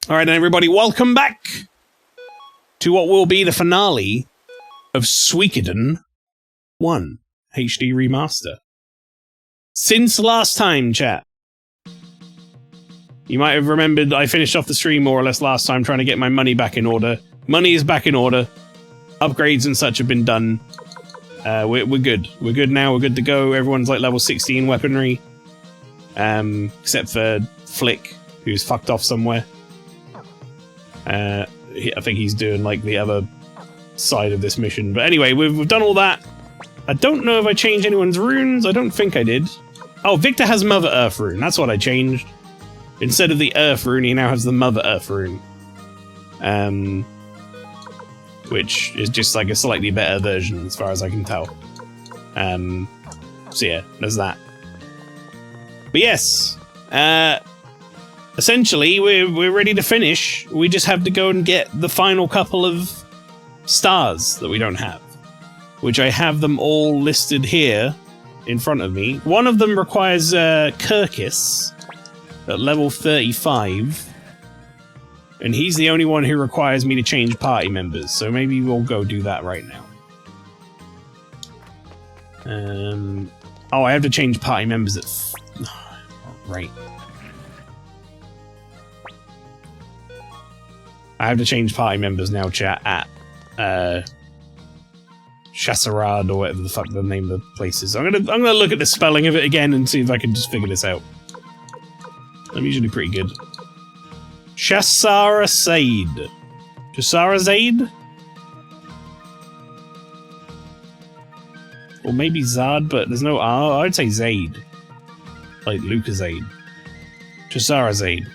Alright then everybody, welcome back to what will be the finale of Suikoden 1 HD Remaster. Since last time, chat, you might have remembered I finished off the stream more or less last time trying to get my money back in order. Money is back in order. Upgrades and such have been done. We're good. We're good now, we're good to go. Everyone's like level 16 weaponry. Except for Flick, who's fucked off somewhere. I think he's doing like the other side of this mission. But anyway, we've done all that. I don't know if I changed anyone's runes. I don't think I did. Oh, Victor has Mother Earth rune. That's what I changed. Instead of the Earth rune, he now has the Mother Earth rune. Which is just like a slightly better version as far as I can tell. So yeah, there's that. But yes, essentially, we're ready to finish. We just have to go and get the final couple of stars that we don't have. Which I have them all listed here in front of me. One of them requires Kirkis at level 35. And he's the only one who requires me to change party members. So maybe we'll go do that right now. Oh, I have to change party members at... right. I have to change party members now, chat, at Chasserard or whatever the fuck the name of the place is. I'm gonna look at the spelling of it again and see if I can just figure this out. I'm usually pretty good. Chasserard. Chasserard? Or maybe Zard, but there's no R. I'd say Zaid. Like Lucasade. Chasserard.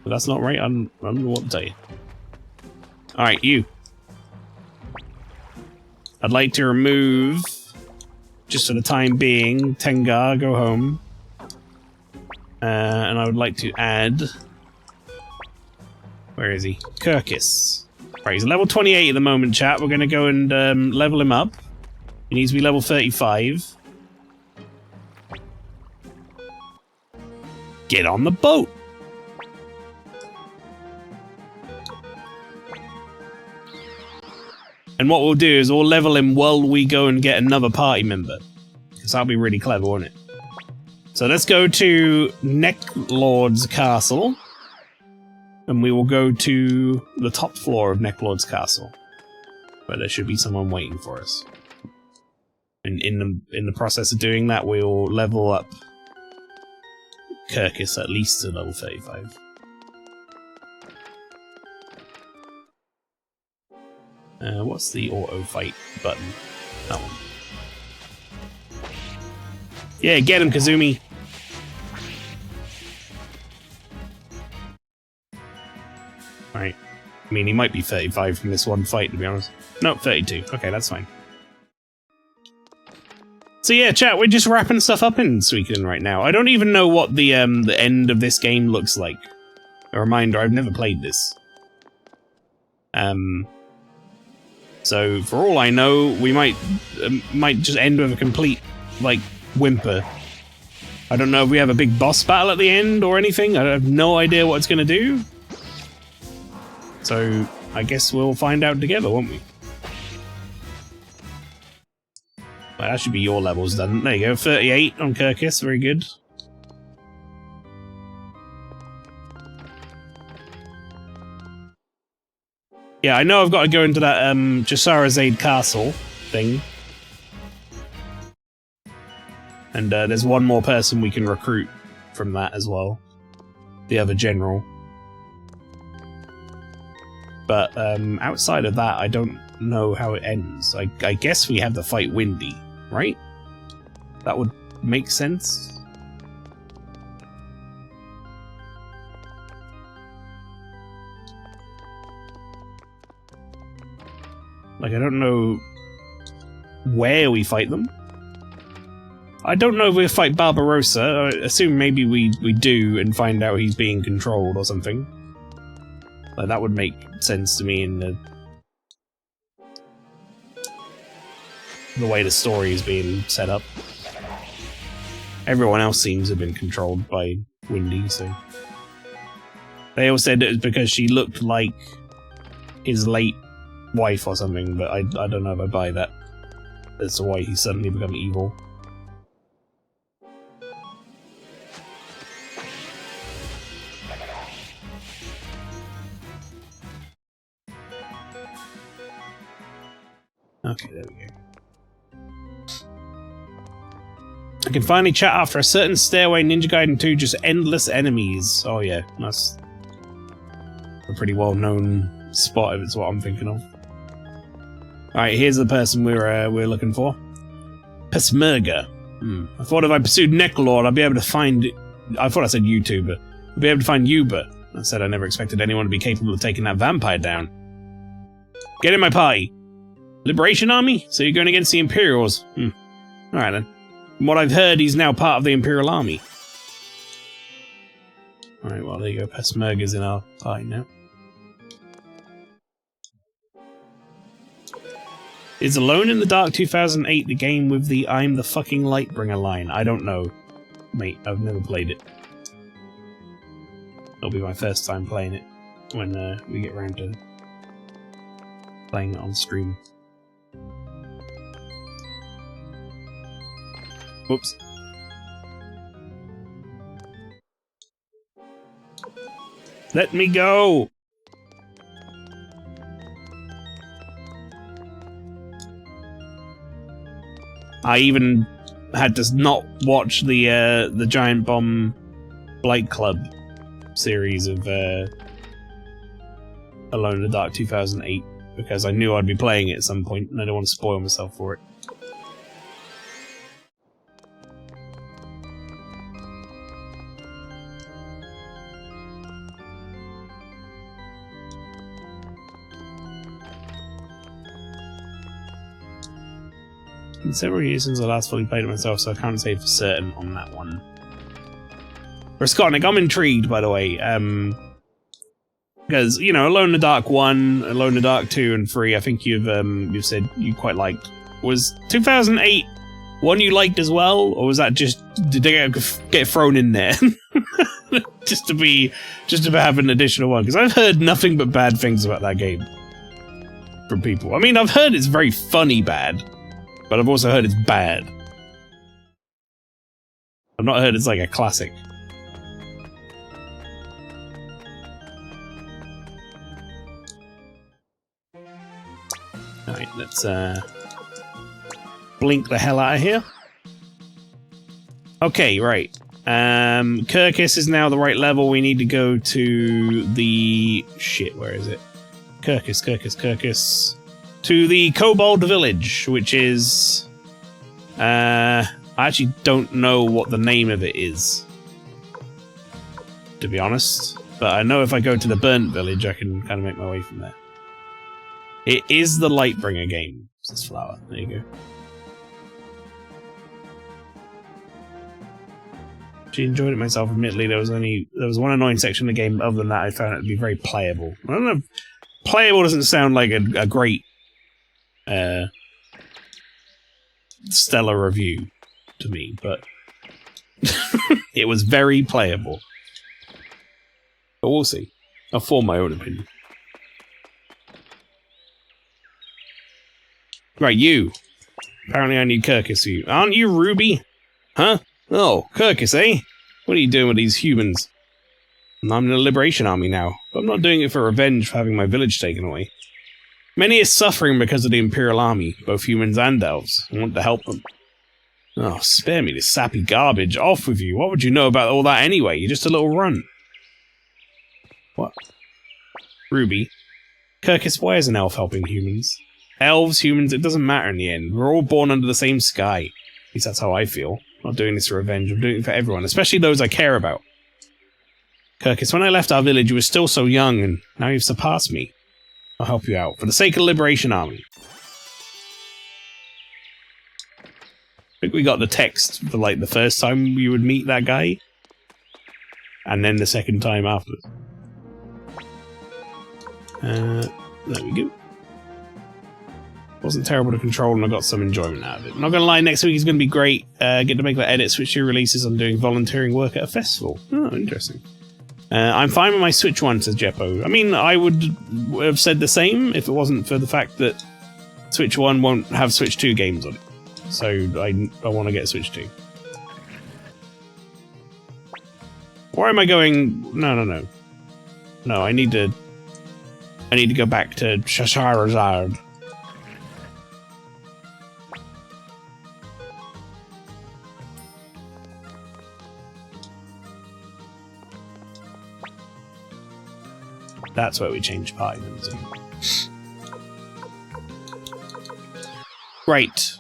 But that's not right. I don't know what to tell you. Alright, you. I'd like to remove, just for the time being, Tengar, go home. And I would like to add... where is he? Kirkis. Right, he's level 28 at the moment, chat. We're going to go and level him up. He needs to be level 35. Get on the boat! And what we'll do is we'll level him while we go and get another party member. Because that'll be really clever, won't it? So let's go to Necklord's Castle. And we will go to the top floor of Necklord's Castle. Where there should be someone waiting for us. And in the process of doing that, we'll level up Kirkis at least to level 35. What's the auto fight button? That one. Yeah, get him, Kazumi! Right. I mean, he might be 35 from this one fight, to be honest. No, 32. Okay, that's fine. So yeah, chat, we're just wrapping stuff up in Suikoden right now. I don't even know what the end of this game looks like. A reminder, I've never played this. So, for all I know, we might just end with a complete, like, whimper. I don't know if we have a big boss battle at the end or anything. I have no idea what it's going to do. So, I guess we'll find out together, won't we? Well, that should be your levels done. There you go, 38 on Kirkis, very good. Yeah, I know I've got to go into that Chasserard Castle thing. And there's one more person we can recruit from that as well. The other general. But outside of that, I don't know how it ends. I guess we have to fight Windy, right? That would make sense. Like, I don't know where we fight them. I don't know if we'll fight Barbarossa. I assume maybe we do and find out he's being controlled or something. Like, that would make sense to me in the way the story is being set up. Everyone else seems to have been controlled by Windy, so... They all said it was because she looked like his late wife or something, but I don't know if I buy that. That's why he's suddenly become evil. Okay, there we go. I can finally chat after a certain stairway. Ninja Gaiden 2, just endless enemies. Oh yeah, that's a pretty well-known spot if it's what I'm thinking of. Alright, here's the person we're looking for. Pesmerga. I thought if I pursued Necrolord, I'd be able to find... I thought I said YouTuber. I'd be able to find Yuba. I said I never expected anyone to be capable of taking that vampire down. Get in my party. Liberation Army? So you're going against the Imperials? Alright then. From what I've heard, he's now part of the Imperial Army. Alright, well there you go. Pesmerga's in our party now. Is Alone in the Dark 2008 the game with the I'm the fucking Lightbringer line? I don't know. Mate, I've never played it. It'll be my first time playing it when we get around to playing it on stream. Whoops. Let me go! I even had to not watch the Giant Bomb Blight Club series of Alone in the Dark 2008 because I knew I'd be playing it at some point and I don't want to spoil myself for it. It's been several years since I last fully played it myself, so I can't say for certain on that one. Raskolnik, I'm intrigued, by the way, because, you know, Alone in the Dark 1, Alone in the Dark 2 and 3, I think you've said you quite liked. Was 2008 one you liked as well, or was that just, did they get thrown in there? just to have an additional one, because I've heard nothing but bad things about that game from people. I mean, I've heard it's very funny bad, but I've also heard it's bad. I've not heard it's like a classic. Alright, let's blink the hell out of here. Okay, right. Kirkus is now the right level. We need to go to the... Shit, where is it? Kirkus. To the Kobold Village, which is... I actually don't know what the name of it is, to be honest. But I know if I go to the Burnt Village, I can kind of make my way from there. It is the Lightbringer game. This flower. There you go. Actually enjoyed it myself, admittedly. There was one annoying section of the game. Other than that, I found it to be very playable. I don't know. Playable doesn't sound like a great stellar review to me, but it was very playable. But we'll see. I'll form my own opinion. Right, you. Apparently I need Kirkus for you. Aren't you Ruby? Huh? Oh, Kirkus, eh? What are you doing with these humans? I'm in the Liberation Army now, but I'm not doing it for revenge for having my village taken away. Many are suffering because of the Imperial Army, both humans and elves. I want to help them. Oh, spare me this sappy garbage. Off with you. What would you know about all that anyway? You're just a little runt. What? Ruby. Kirkus, why is an elf helping humans? Elves, humans, it doesn't matter in the end. We're all born under the same sky. At least that's how I feel. I'm not doing this for revenge. I'm doing it for everyone, especially those I care about. Kirkus, when I left our village, you were still so young, and now you've surpassed me. I'll help you out, for the sake of the Liberation Army. I think we got the text for, like, the first time you would meet that guy. And then the second time afterwards. There we go. Wasn't terrible to control, and I got some enjoyment out of it. Not gonna lie, next week is gonna be great. Get to make that edit Switch 2 releases. I'm doing volunteering work at a festival. Oh, interesting. I'm fine with my Switch 1, says Jeppo. I mean, I would have said the same if it wasn't for the fact that Switch 1 won't have Switch 2 games on it. So I want to get Switch 2. Where am I going? No. No, I need to go back to Charizard. That's where we change party members. Right.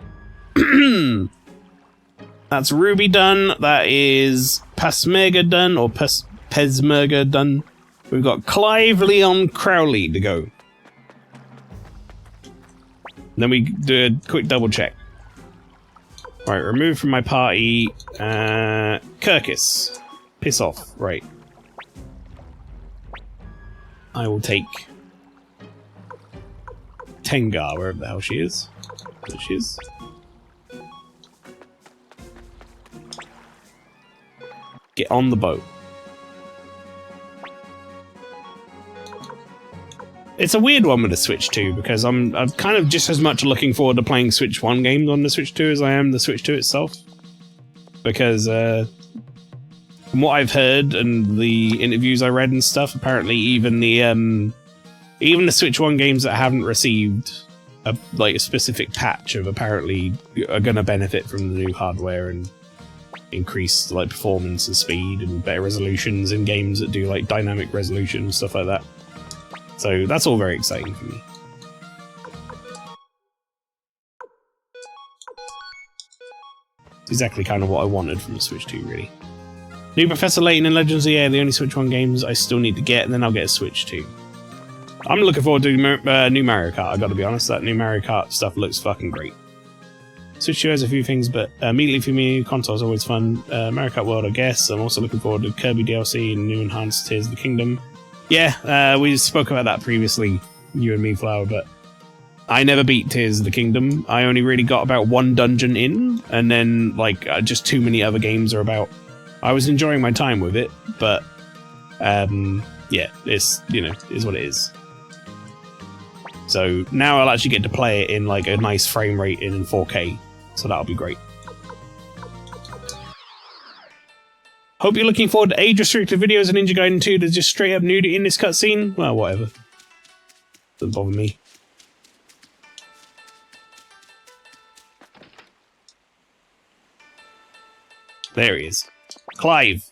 That's Ruby done. That is Pasmerga done, or Pesmerga done. We've got Clive, Leon, Crowley to go. Then we do a quick double check. Right, remove from my party Kirkus. Piss off. Right. I will take Tengar, wherever the hell she is. There she is. Get on the boat. It's a weird one with the Switch 2 because I'm kind of just as much looking forward to playing Switch 1 games on the Switch 2 as I am the Switch 2 itself. Because from what I've heard and the interviews I read and stuff, apparently even the Switch 1 games that haven't received a specific patch of apparently are going to benefit from the new hardware and increased like performance and speed and better resolutions in games that do like dynamic resolution and stuff like that. So that's all very exciting for me. It's exactly kind of what I wanted from the Switch 2, really. New Professor Layton and Legends of the Air, the only Switch 1 games I still need to get, and then I'll get a Switch 2. I'm looking forward to new Mario Kart, I gotta be honest. That new Mario Kart stuff looks fucking great. Switch 2 has a few things, but immediately for me, console is always fun. Mario Kart World, I guess. I'm also looking forward to Kirby DLC and new enhanced Tears of the Kingdom. Yeah, we spoke about that previously, you and me, Flower, but I never beat Tears of the Kingdom. I only really got about one dungeon in, and then, like, just too many other games are about. I was enjoying my time with it, but, yeah, it's, you know, is what it is. So now I'll actually get to play it in, like, a nice frame rate in 4K, so that'll be great. Hope you're looking forward to age-restricted videos of Ninja Gaiden 2 that's just straight-up nudity in this cutscene. Well, whatever. Doesn't bother me. There he is. Clive.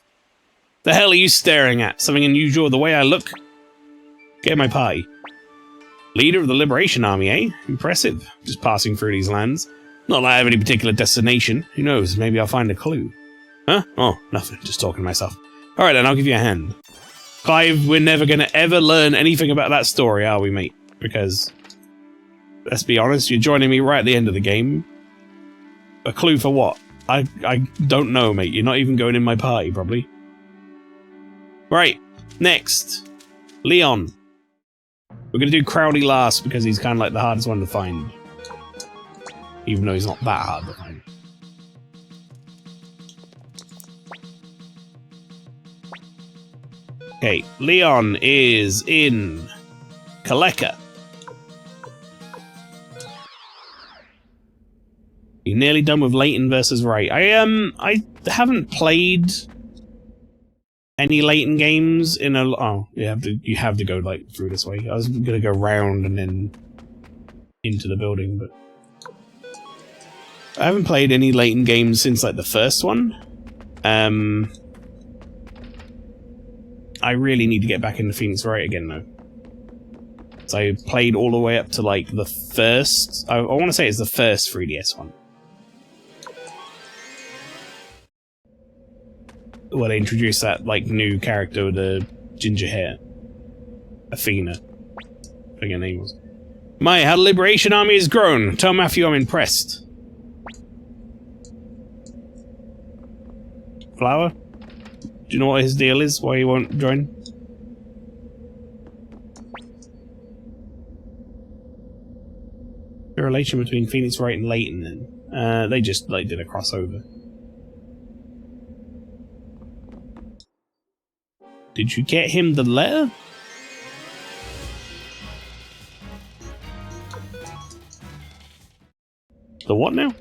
The hell are you staring at? Something unusual the way I look? Get in my party. Leader of the Liberation Army, eh? Impressive. Just passing through these lands. Not that I have any particular destination. Who knows, maybe I'll find a clue. Huh? Oh, nothing. Just talking to myself. Alright then, I'll give you a hand. Clive, we're never gonna ever learn anything about that story, are we, mate? Because, let's be honest, you're joining me right at the end of the game. A clue for what? I don't know, mate. You're not even going in my party, probably. Right, next. Leon. We're gonna do Crowley last because he's kind of like the hardest one to find. Even though he's not that hard to find. Okay, Leon is in Kaleka. You're nearly done with Layton versus Wright. I haven't played any Layton games in a. Oh, you have to go like through this way. I was gonna go round and then into the building, but I haven't played any Layton games since like the first one. I really need to get back into Phoenix Wright again though. So I played all the way up to like the first. I want to say it's the first 3DS one. Well, they introduced that like new character with the ginger hair, Athena. I think her name was. My, how the Liberation Army has grown. Tell Matthew I'm impressed. Flower? Do you know what his deal is? Why he won't join? You're relation between Phoenix Wright and Layton then? They just, like, did a crossover. Did you get him the letter? The what now?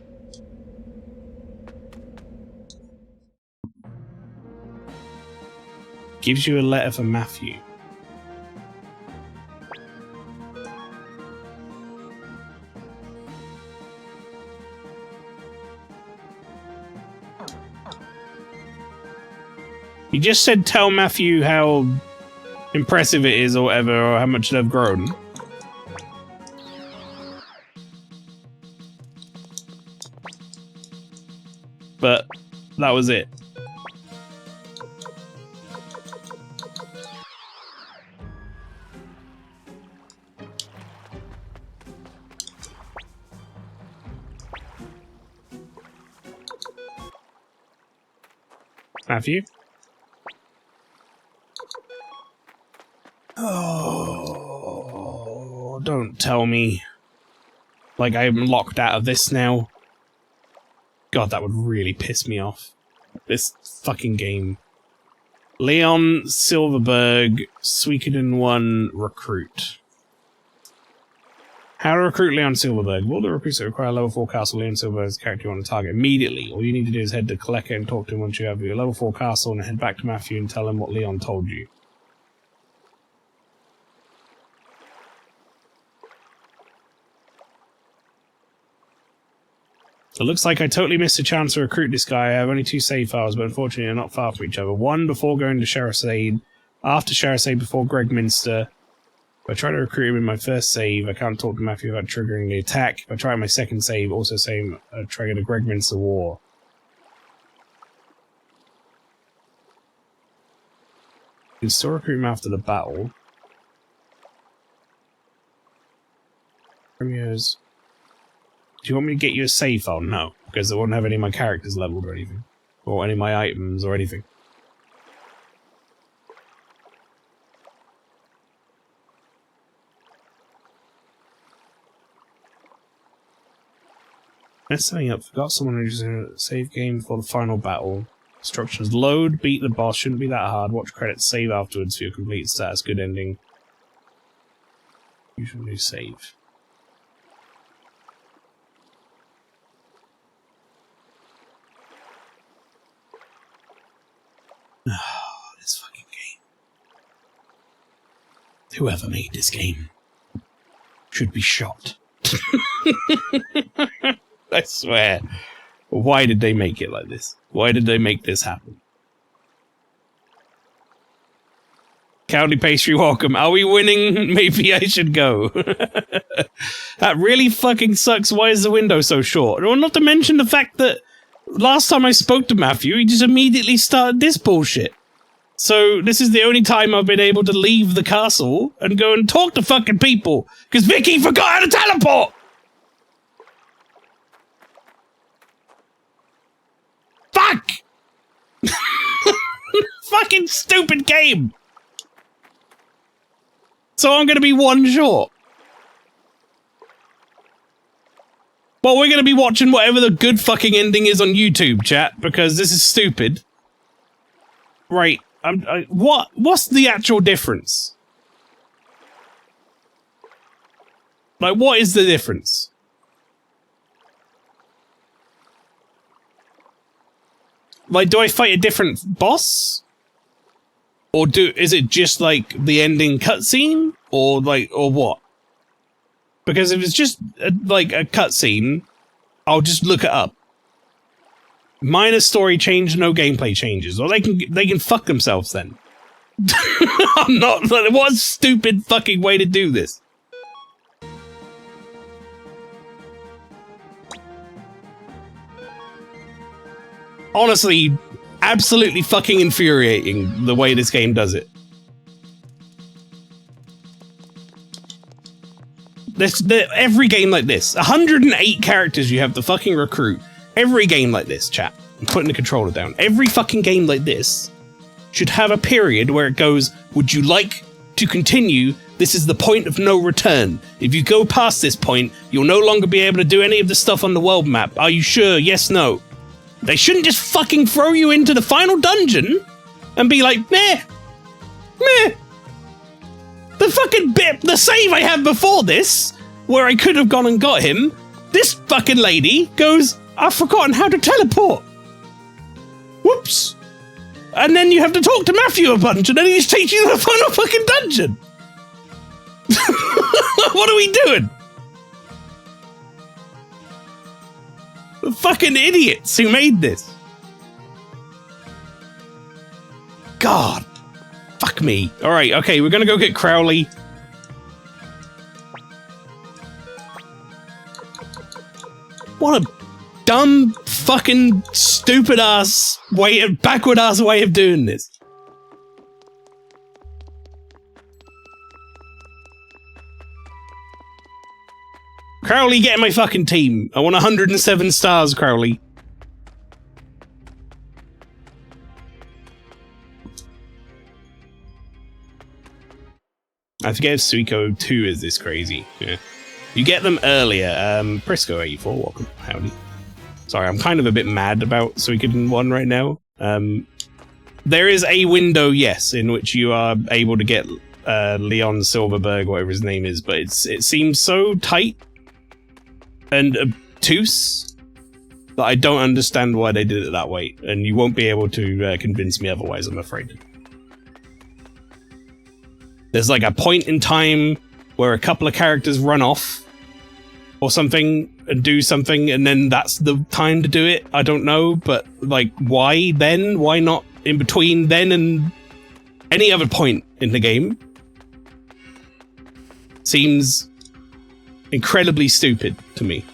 Gives you a letter for Matthew. He just said tell Matthew how impressive it is or whatever, or how much they've grown. But that was it. Matthew? Oh, don't tell me. Like I'm locked out of this now. God, that would really piss me off. This fucking game. Leon Silverberg, Suikoden 1 recruit. How to recruit Leon Silverberg. All the recruits that require level 4 castle Leon Silverberg's character you want to target immediately. All you need to do is head to Kaleka and talk to him once you have your level 4 castle and head back to Matthew and tell him what Leon told you. It looks like I totally missed a chance to recruit this guy. I have only 2 save files, but unfortunately they're not far from each other. One before going to Sheriff's after Sheriff's before Gregminster. If I try to recruit him in my first save, I can't talk to Matthew without triggering the attack. If I try my second save, also same trigger the Gregminster War. You can still recruit him after the battle. Premiers. Do you want me to get you a save file? No, because I won't have any of my characters leveled or anything. Or any of my items or anything. Messing up. Forgot someone who's in a save game for the final battle. Instructions. Load, beat the boss. Shouldn't be that hard. Watch credits. Save afterwards for your complete status. Good ending. Usually save. Oh, this fucking game. Whoever made this game should be shot. I swear. Why did they make it like this? Why did they make this happen? County Pastry, welcome. Are we winning? Maybe I should go. That really fucking sucks. Why is the window so short? Well, not to mention the fact that last time I spoke to Matthew, he just immediately started this bullshit. So this is the only time I've been able to leave the castle and go and talk to fucking people. Because Vicky forgot how to teleport! Fuck! Fucking stupid game! So I'm gonna be one short. Well, we're gonna be watching whatever the good fucking ending is on YouTube, chat, because this is stupid. Right, what's the actual difference? Like, what is the difference? Like, do I fight a different boss? Or is it just, like, the ending cutscene? Or, like, or what? Because if it's just, like, a cutscene, I'll just look it up. Minor story change, no gameplay changes. Or they can fuck themselves then. I'm not, what a stupid fucking way to do this. Honestly, absolutely fucking infuriating the way this game does it. Every game like this, 108 characters you have to fucking recruit. Every game like this, chat. I'm putting the controller down. Every fucking game like this should have a period where it goes, would you like to continue, this is the point of no return. If you go past this point, you'll no longer be able to do any of the stuff on the world map. Are you sure? Yes, no. They shouldn't just fucking throw you into the final dungeon and be like, meh. The fucking bit, the save I had before this, where I could have gone and got him, this fucking lady goes, I've forgotten how to teleport. Whoops. And then you have to talk to Matthew a bunch, and then he just takes you to the final fucking dungeon. What are we doing? The fucking idiots who made this. God. Fuck me. Alright, okay, we're gonna go get Crowley. What a dumb, fucking, stupid-ass way, backward-ass way of doing this. Crowley, get in my fucking team. I want 107 stars, Crowley. I forget if Suikoden 2 is this crazy. Yeah. You get them earlier. Prisco84, welcome. Howdy. Sorry, I'm kind of a bit mad about Suikoden 1 right now. There is a window, yes, in which you are able to get Leon Silverberg, whatever his name is, but it seems so tight and obtuse that I don't understand why they did it that way, and you won't be able to convince me otherwise, I'm afraid. There's like a point in time where a couple of characters run off or something and do something, and then that's the time to do it. I don't know, but like, why then? Why not in between then and any other point in the game? Seems incredibly stupid to me.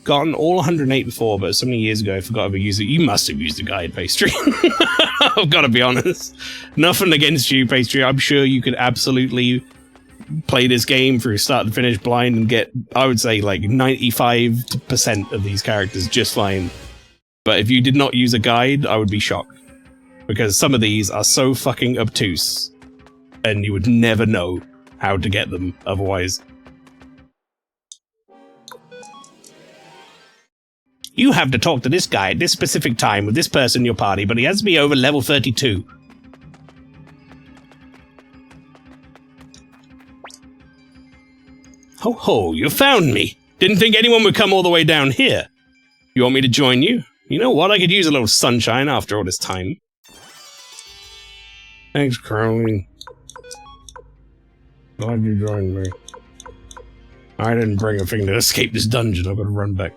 Gotten all 108 before, but so many years ago I forgot to use it. You must have used the guide, Pastry. I've got to be honest. Nothing against you, Pastry. I'm sure you could absolutely play this game through start to finish blind and get, I would say, like 95% of these characters just fine. But if you did not use a guide, I would be shocked. Because some of these are so fucking obtuse, and you would never know how to get them otherwise. You have to talk to this guy at this specific time with this person in your party, but he has to be over level 32. Ho ho, you found me. Didn't think anyone would come all the way down here. You want me to join you? You know what, I could use a little sunshine after all this time. Thanks, Crowley. Glad you joined me. I didn't bring a thing to escape this dungeon, I've got to run back.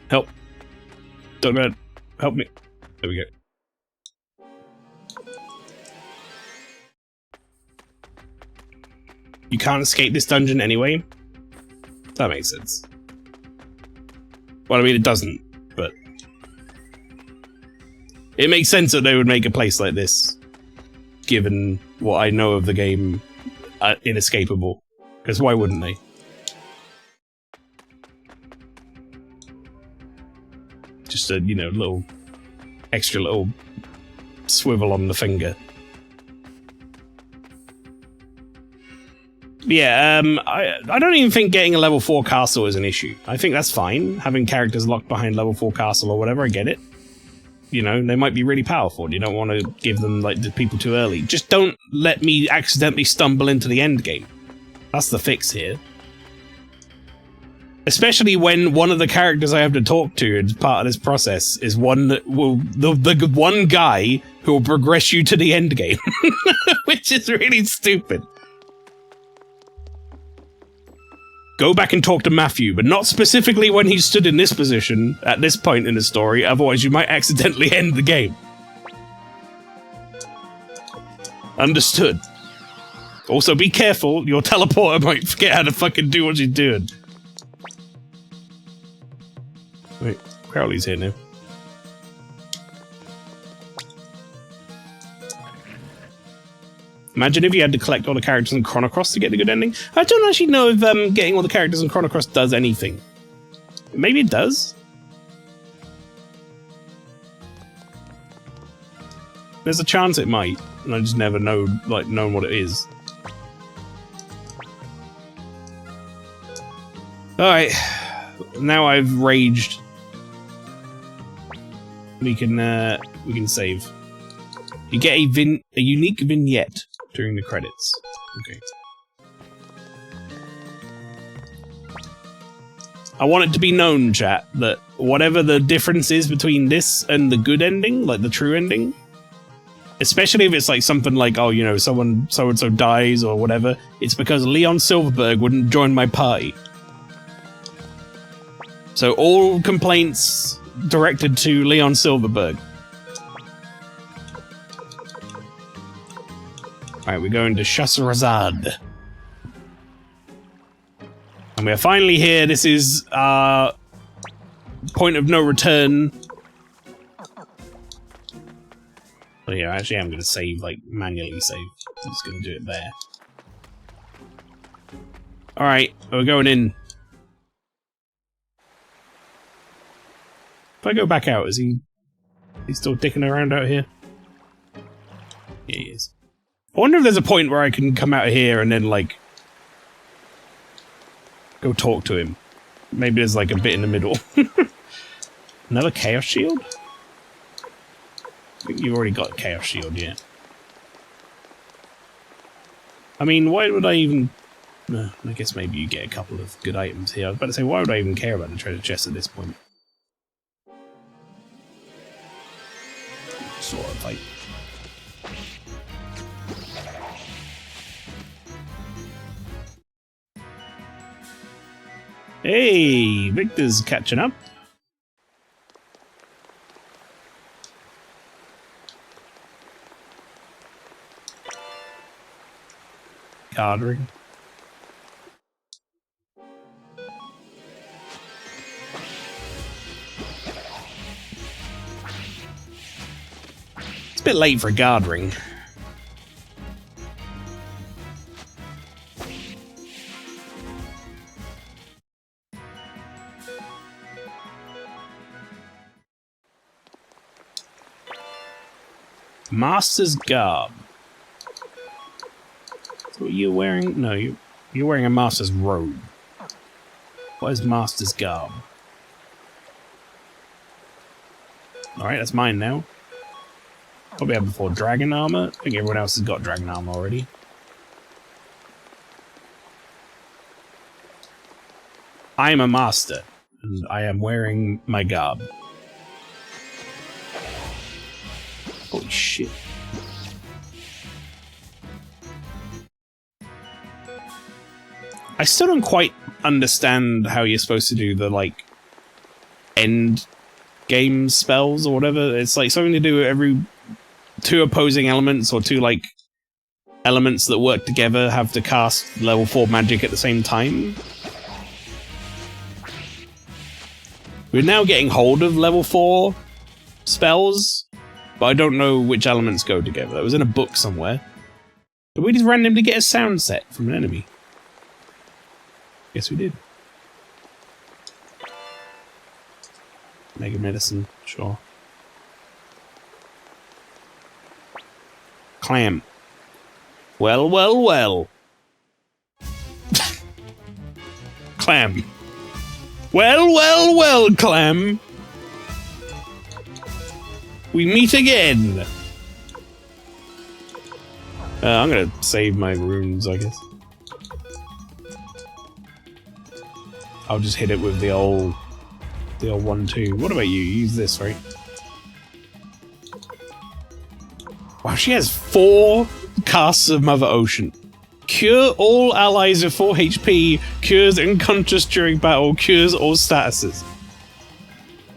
Help. Don't know. Help me. There we go. You can't escape this dungeon anyway? That makes sense. Well, I mean, it doesn't, but... it makes sense that they would make a place like this, given what I know of the game, inescapable. Because why wouldn't they? Just a, you know, little extra little swivel on the finger. Yeah, I don't even think getting a level 4 castle is an issue. I think that's fine. Having characters locked behind level 4 castle or whatever, I get it. You know, they might be really powerful. You don't want to give them, like, the people too early. Just don't let me accidentally stumble into the end game. That's the fix here. Especially when one of the characters I have to talk to as part of this process is one that will, the one guy who will progress you to the end game. Which is really stupid. Go back and talk to Matthew, but not specifically when he stood in this position at this point in the story, otherwise you might accidentally end the game. Understood. Also, be careful, your teleporter might forget how to fucking do what you're doing. Wait, Crowley's here now. Imagine if you had to collect all the characters in Chrono Cross to get the good ending. I don't actually know if getting all the characters in Chrono Cross does anything. Maybe it does. There's a chance it might, and I just never know, like, known what it is. Alright, now I've raged. We can save. You get a unique vignette during the credits. Okay. I want it to be known, chat, that whatever the difference is between this and the good ending, like the true ending, especially if it's like something like, oh, you know, someone so-and-so dies or whatever, it's because Leon Silverberg wouldn't join my party. So all complaints directed to Leon Silverberg. Alright, we're going to Shahrazad. And we're finally here. This is our point of no return. Oh yeah, actually I'm going to save, like, manually save. I'm just going to do it there. Alright, we're going in. If I go back out, is he still dicking around out here? Yeah, he is. I wonder if there's a point where I can come out of here and then, like, go talk to him. Maybe there's, like, a bit in the middle. Another Chaos Shield? I think you've already got Chaos Shield, yeah. I mean, why would I even... I guess maybe you get a couple of good items here. I was about to say, why would I even care about the treasure chest at this point? Sort of fight. Hey, Victor's catching up. Card ring. It's a bit late for a guard ring. Master's garb. What are you wearing? No, you're wearing a master's robe. What is master's garb? Alright, that's mine now. Probably had before dragon armor. I think everyone else has got dragon armor already. I am a master, and I am wearing my garb. Holy shit. I still don't quite understand how you're supposed to do the, like, end game spells or whatever. It's like something to do with every two opposing elements or two, like, elements that work together have to cast level 4 magic at the same time. We're now getting hold of level 4 spells, but I don't know which elements go together. It was in a book somewhere. Did we just randomly get a sound set from an enemy? Yes, we did. Mega medicine, sure. Clam. Well, well, well. Clam. Well, well, well, Clam. We meet again. I'm gonna save my runes, I guess. I'll just hit it with the old 1-2. What about you? You use this, right? Wow, she has 4 casts of Mother Ocean. Cure all allies of 4 HP, cures unconscious during battle, cures all statuses.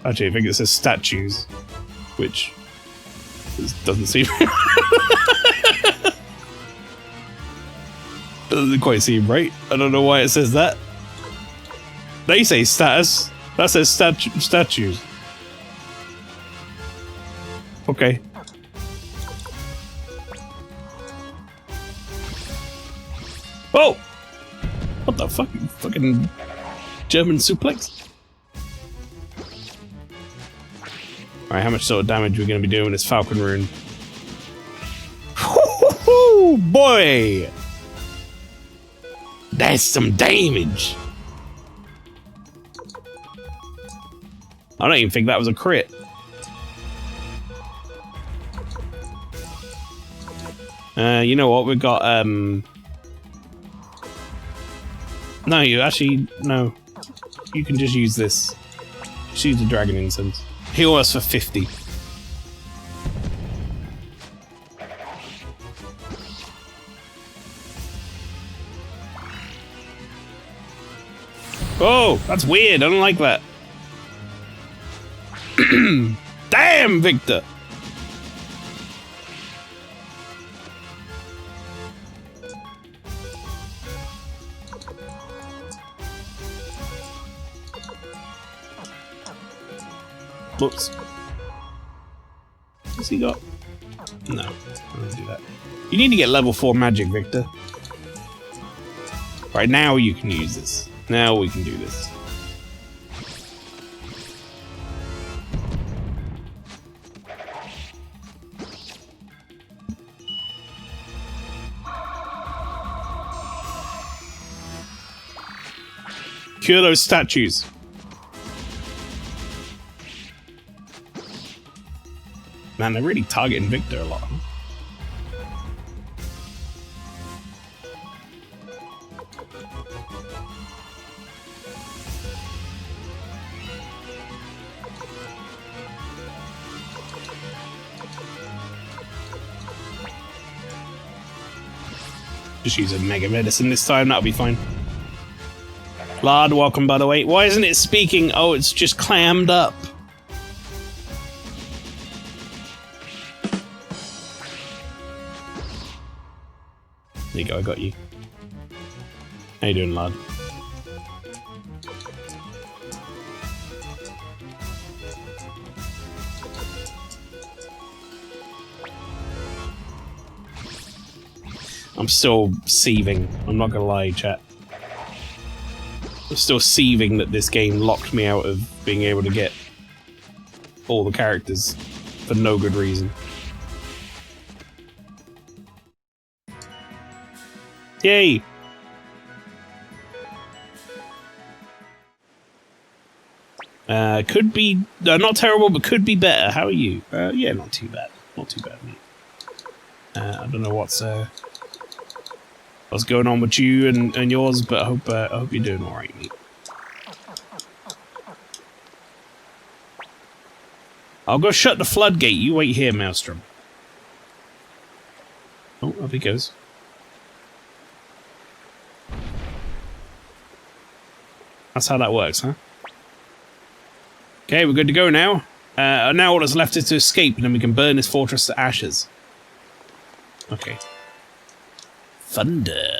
Actually, I think it says statues, which doesn't seem... doesn't quite seem right. I don't know why it says that. They say status. That says statues. Whoa! What the fuck? Fucking German suplex? Alright, how much sort of damage are we going to be doing with this Falcon Rune? Boy! That's some damage! I don't even think that was a crit. You know what? We've got, No, you actually... No. You can just use this. Just use the Dragon Incense. Heal us for 50. Oh, that's weird. I don't like that. Damn, Victor! Whoops. What's he got? No, I don't do that. You need to get level 4 magic, Victor. Right, now you can use this. Now we can do this. Cure those statues. Man, they're really targeting Victor a lot. Huh? Just use a Mega Medicine this time, that'll be fine. Lard, welcome by the way. Why isn't it speaking? Oh, it's just clammed up. There you go, I got you. How you doing, lad? I'm still seething. I'm not gonna lie, chat. I'm still seething that this game locked me out of being able to get all the characters for no good reason. Yay! Could be not terrible, but could be better. How are you? Yeah, not too bad. Not too bad, mate. I don't know what's going on with you and yours, but I hope you're doing all right, mate. I'll go shut the floodgate. You wait here, Maelstrom. Oh, up he goes. That's how that works, huh? Okay, we're good to go now. Now all that's left is to escape, and then we can burn this fortress to ashes. Okay. Thunder.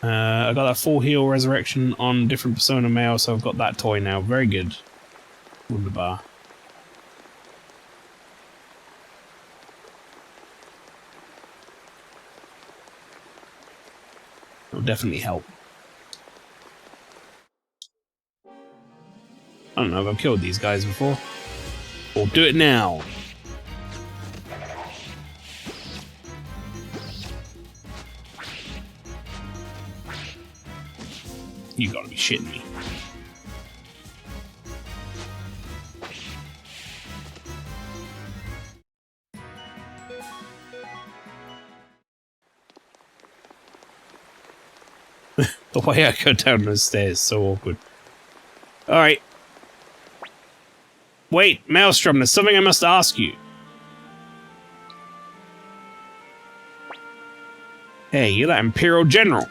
I got that full heal resurrection on different persona male, so I've got that toy now. Very good. Wunderbar. It'll definitely help. I don't know if I've killed these guys before. Or do it now. You gotta be shitting me. The way I go down those stairs is so awkward. Alright. Wait, Maelstrom, there's something I must ask you. Hey, you're that Imperial General.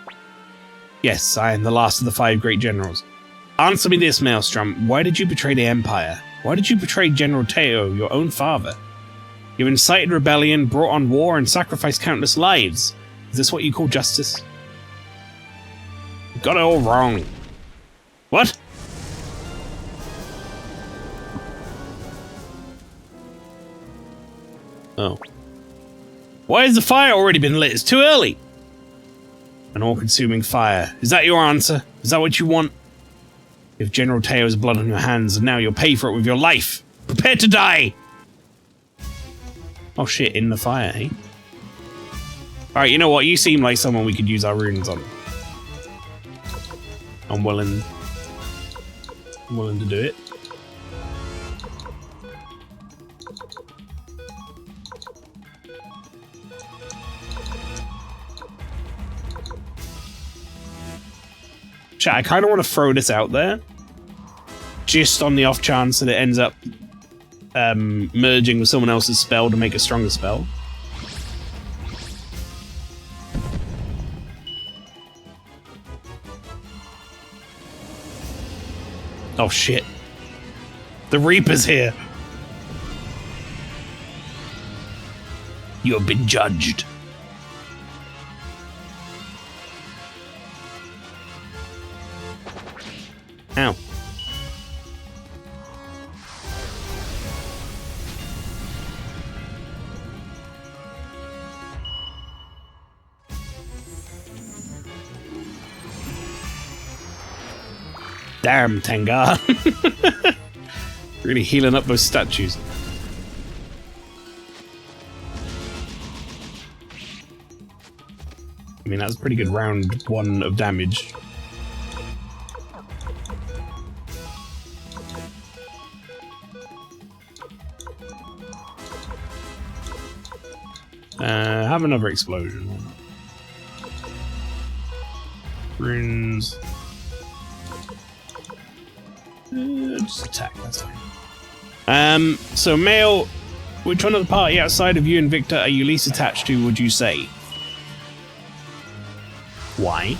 Yes, I am the last of the 5 great generals. Answer me this, Maelstrom. Why did you betray the Empire? Why did you betray General Teo, your own father? You incited rebellion, brought on war, and sacrificed countless lives. Is this what you call justice? You got it all wrong. What? Oh. Why has the fire already been lit? It's too early! An all-consuming fire. Is that your answer? Is that what you want? You have General Teo's blood on your hands, and now you'll pay for it with your life! Prepare to die! Oh shit, in the fire, eh? Alright, you know what? You seem like someone we could use our runes on. I'm willing to do it. Chat, I kind of want to throw this out there. Just on the off chance that it ends up merging with someone else's spell to make a stronger spell. Oh shit. The Reaper's here. You have been judged. Ow. Damn, Tengar. Really healing up those statues. I mean, that's a pretty good round one of damage. Have another explosion. Runes. Just attack, that's fine. So Mael, which one of the party outside of you and Victor are you least attached to, would you say? Why?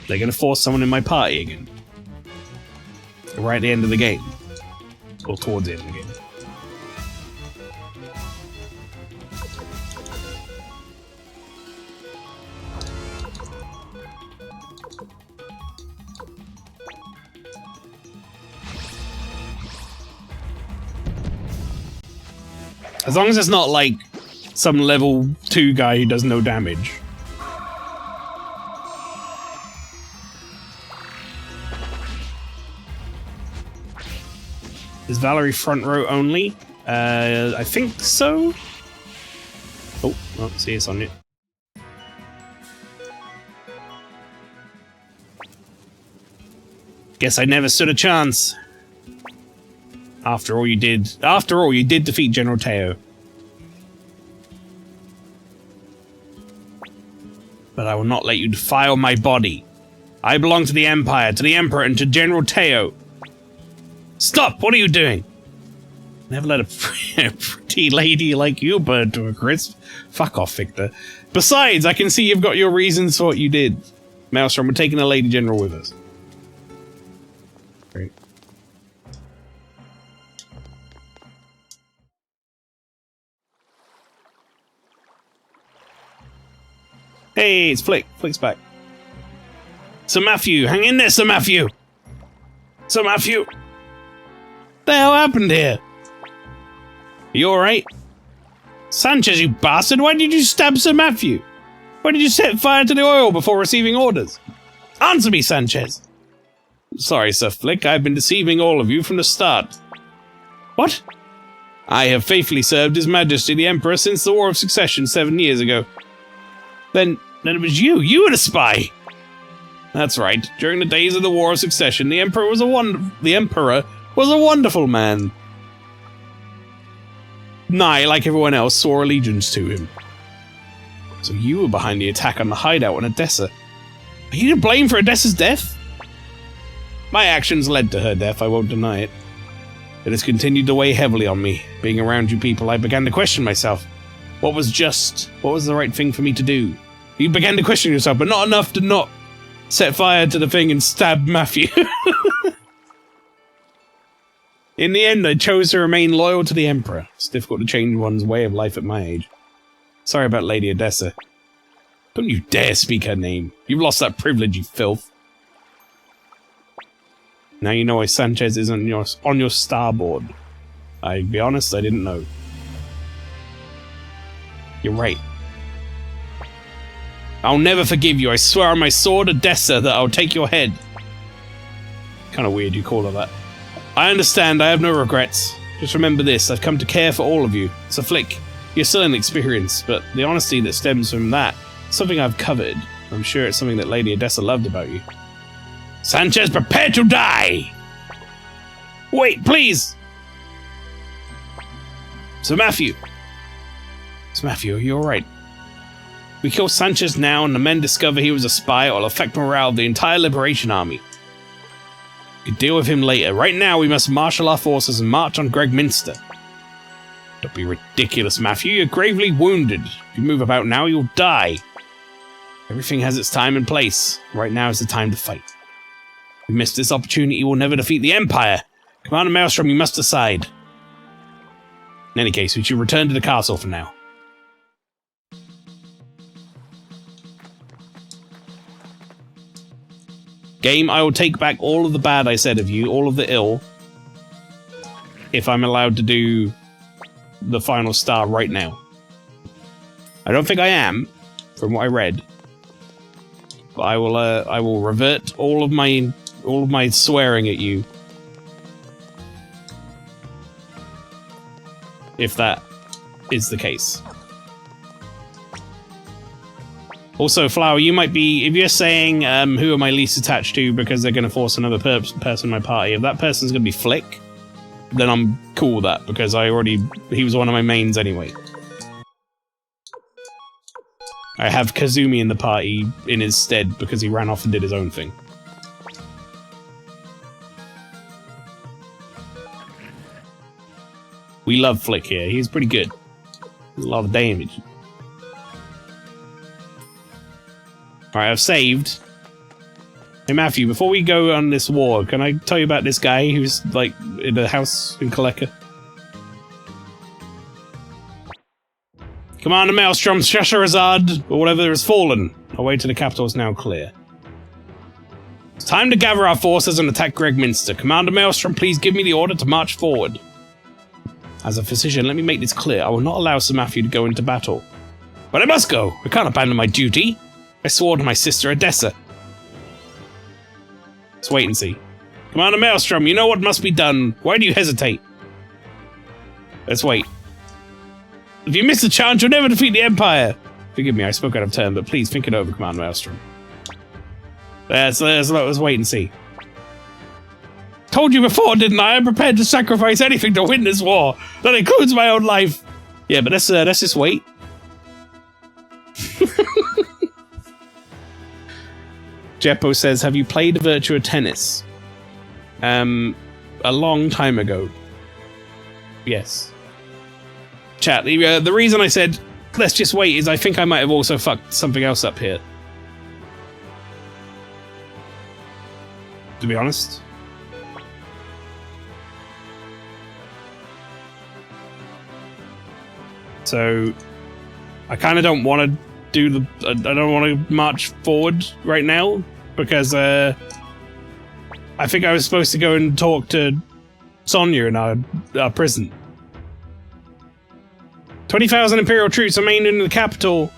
They're gonna force someone in my party again. Right at the end of the game. Or towards the end of the game. As long as it's not like some level 2 guy who does no damage. Is Valerie front row only? I think so. Oh, see, it's on it. Guess I never stood a chance. After all you did defeat General Teo. But I will not let you defile my body. I belong to the Empire, to the Emperor, and to General Teo. Stop! What are you doing? Never let a pretty lady like you burn to a crisp. Fuck off, Victor. Besides, I can see you've got your reasons for what you did. Maelstrom, we're taking the Lady General with us. Great. Hey, it's Flick. Flick's back. Sir Matthew, hang in there, Sir Matthew! Sir Matthew! What the hell happened here? Are you alright? Sanchez, you bastard! Why did you stab Sir Matthew? Why did you set fire to the oil before receiving orders? Answer me, Sanchez! Sorry, Sir Flick, I've been deceiving all of you from the start. What? I have faithfully served His Majesty the Emperor since the War of Succession 7 years ago. Then it was you! You were the spy! That's right. During the days of the War of Succession, the Emperor was a wonderful man. I, like everyone else, swore allegiance to him. So you were behind the attack on the hideout in Odessa. Are you to blame for Odessa's death? My actions led to her death, I won't deny it. It has continued to weigh heavily on me. Being around you people, I began to question myself. What was the right thing for me to do? You began to question yourself, but not enough to not set fire to the thing and stab Matthew. In the end, I chose to remain loyal to the Emperor. It's difficult to change one's way of life at my age. Sorry about Lady Odessa. Don't you dare speak her name. You've lost that privilege, you filth. Now you know why Sanchez is on your starboard. I'll be honest, I didn't know. You're right. I'll never forgive you. I swear on my sword, Odessa, that I'll take your head. Kind of weird you call her that. I understand, I have no regrets. Just remember this, I've come to care for all of you. It's a flick. You're still inexperienced, but the honesty that stems from that, something I've covered. I'm sure it's something that Lady Odessa loved about you. Sanchez, prepare to die! Wait, please! Sir Matthew, are you alright? We kill Sanchez now and the men discover he was a spy, it will affect morale of the entire Liberation Army. We can deal with him later. Right now we must marshal our forces and march on Gregminster. Don't be ridiculous, Matthew. You're gravely wounded. If you move about now, you'll die. Everything has its time and place. Right now is the time to fight. If we miss this opportunity, we'll never defeat the Empire. Commander Maelstrom, you must decide. In any case, we should return to the castle for now. Game, I will take back all of the bad I said of you, all of the ill, if I'm allowed to do the final star right now. I don't think I am, from what I read. But I will revert all of my swearing at you. If that is the case. Also, Flower, you might be, if you're saying who am I least attached to because they're going to force another person in my party, if that person's going to be Flick, then I'm cool with that, because he was one of my mains anyway. I have Kazumi in the party in his stead because he ran off and did his own thing. We love Flick here, he's pretty good. There's a lot of damage. Alright, I've saved. Hey Matthew, before we go on this war, can I tell you about this guy who's, like, in a house in Kaleka? Commander Maelstrom, Shasharazad, or whatever has fallen. Our way to the capital is now clear. It's time to gather our forces and attack Gregminster. Commander Maelstrom, please give me the order to march forward. As a physician, let me make this clear. I will not allow Sir Matthew to go into battle. But I must go. I can't abandon my duty. I swore to my sister Odessa. Let's wait and see. Commander Maelstrom, you know what must be done. Why do you hesitate? Let's wait. If you miss the chance, you'll never defeat the Empire. Forgive me, I spoke out of turn, but please think it over, Commander Maelstrom. Let's wait and see. Told you before, didn't I? I'm prepared to sacrifice anything to win this war. That includes my own life. Yeah, but let's just wait. Jeppo says, have you played Virtua Tennis? A long time ago. Yes. Chat, the reason I said, let's just wait, is I think I might have also fucked something else up here. To be honest. So, I kind of don't want to do the... I don't want to march forward right now, because I think I was supposed to go and talk to Sonya in our prison. 20,000 Imperial troops are mainly in the capital.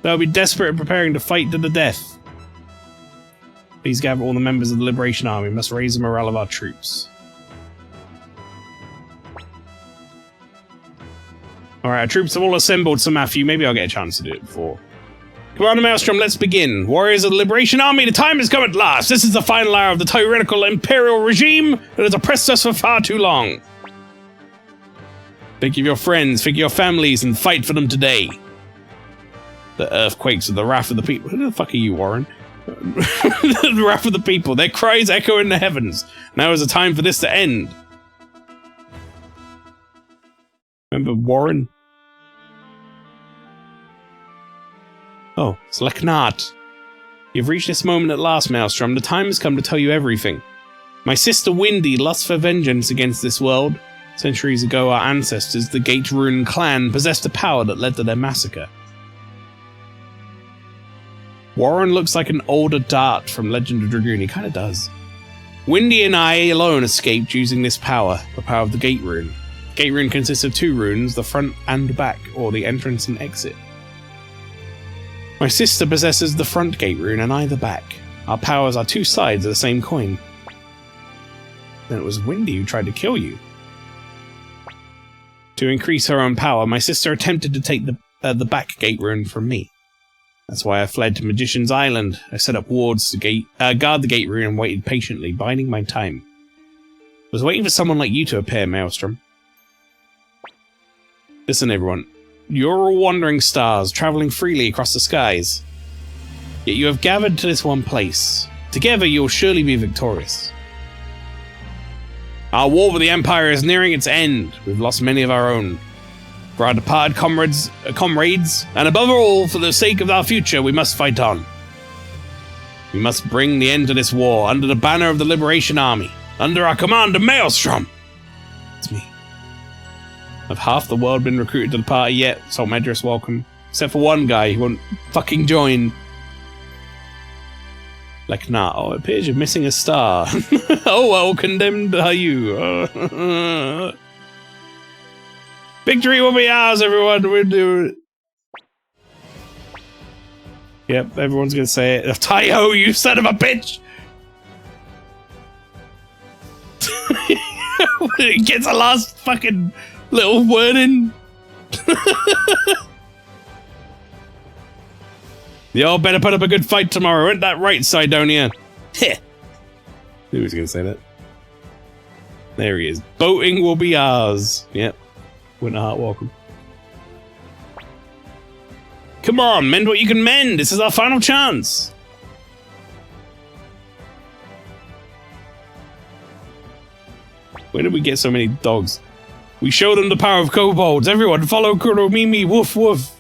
They'll be desperate and preparing to fight to the death. Please gather all the members of the Liberation Army. We must raise the morale of our troops. Alright, our troops have all assembled, Sir Matthew. Maybe I'll get a chance to do it before. Commander Maelstrom, let's begin. Warriors of the Liberation Army, the time has come at last. This is the final hour of the tyrannical Imperial regime that has oppressed us for far too long. Think of your friends, think of your families, and fight for them today. The earthquakes of the wrath of the people. Who the fuck are you, Warren? The wrath of the people. Their cries echo in the heavens. Now is the time for this to end. Remember Warren? Oh, it's Leknat. You've reached this moment at last, Maelstrom. The time has come to tell you everything. My sister Windy lusts for vengeance against this world. Centuries ago, our ancestors, the Gate Rune clan, possessed a power that led to their massacre. Warren looks like an older Dart from Legend of Dragoon. He kind of does. Windy and I alone escaped using this power, the power of the Gate Rune. Gate Rune consists of 2 runes, the front and back, or the entrance and exit. My sister possesses the front Gate Rune and I the back. Our powers are 2 sides of the same coin. Then it was Windy who tried to kill you. To increase her own power, my sister attempted to take the back Gate Rune from me. That's why I fled to Magician's Island. I set up wards to guard the Gate Rune and waited patiently, biding my time. I was waiting for someone like you to appear, Maelstrom. Listen, everyone. You're all wandering stars, traveling freely across the skies. Yet you have gathered to this one place. Together you will surely be victorious. Our war with the Empire is nearing its end. We've lost many of our own. For our departed comrades, and above all, for the sake of our future, we must fight on. We must bring the end to this war under the banner of the Liberation Army, under our commander, Maelstrom. It's me. Have half the world been recruited to the party yet? Salt Medris, welcome. Except for one guy who won't fucking join. Like, nah, oh, it appears you're missing a star. Oh well, condemned are you. Victory will be ours, everyone. We'll do it. Yep, everyone's gonna say it. Ty-ho, you son of a bitch! It gets a last fucking little word in. Y'all better put up a good fight tomorrow. Ain't that right, Sidonia? Heh. Who was gonna say that? There he is. Boating will be ours. Yep. Winterheart, welcome. Come on, mend what you can mend. This is our final chance. Where did we get so many dogs? We show them the power of kobolds. Everyone, follow Kuromimi. Woof woof.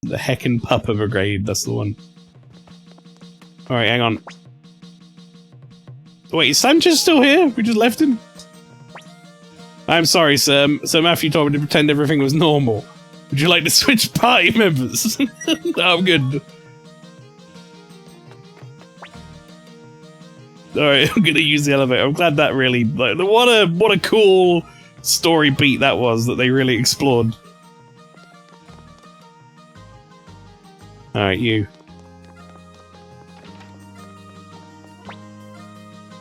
The heckin' Pupper Brigade. That's the one. All right, hang on. Wait, is Sanchez still here? We just left him? I'm sorry, sir. Sir Matthew told me to pretend everything was normal. Would you like to switch party members? No, I'm good. Alright, I'm gonna use the elevator. I'm glad that really... Like, what a cool story beat that was, that they really explored. Alright, you.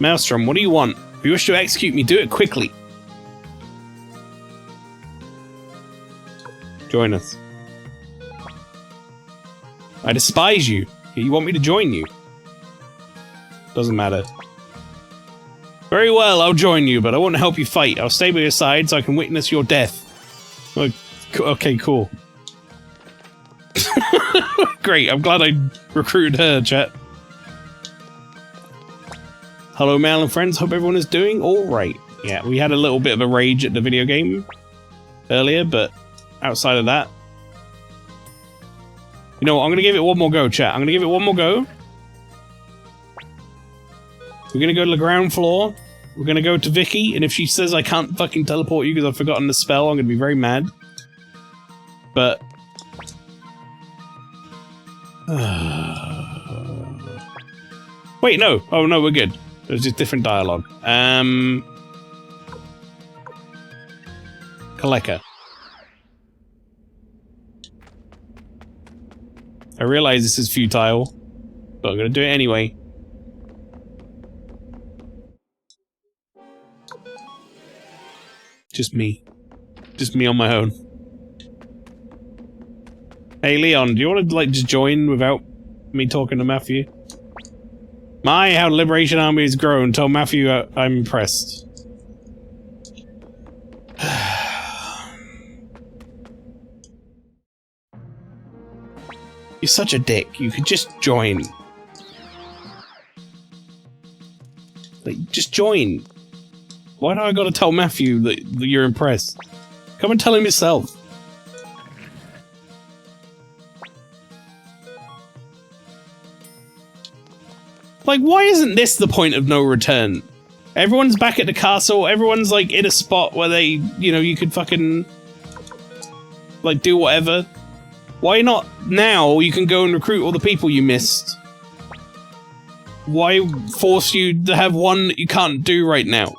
Maelstrom, what do you want? If you wish to execute me, do it quickly. Join us. I despise you. You want me to join you? Doesn't matter. Very well, I'll join you, but I won't help you fight. I'll stay by your side so I can witness your death. Okay, cool. Great, I'm glad I recruited her, chat. Hello, Mail and friends. Hope everyone is doing alright. Yeah, we had a little bit of a rage at the video game earlier, but outside of that... You know what? I'm going to give it one more go, chat. I'm going to give it one more go. We're going to go to the ground floor. We're going to go to Vicky, and if she says I can't fucking teleport you because I've forgotten the spell, I'm going to be very mad. But... Wait, no. Oh, no, we're good. There's just different dialogue. Kaleka. I realize this is futile, but I'm gonna do it anyway. Just me. Just me on my own. Hey, Leon, do you want to, like, just join without me talking to Matthew? My, how the Liberation Army has grown. Tell Matthew I'm impressed. You're such a dick. You could just join. Like, just join. Why do I gotta tell Matthew that you're impressed? Come and tell him yourself. Like, why isn't this the point of no return? Everyone's back at the castle, everyone's like in a spot where they, you know, you could fucking like do whatever. Why not now you can go and recruit all the people you missed? Why force you to have one that you can't do right now?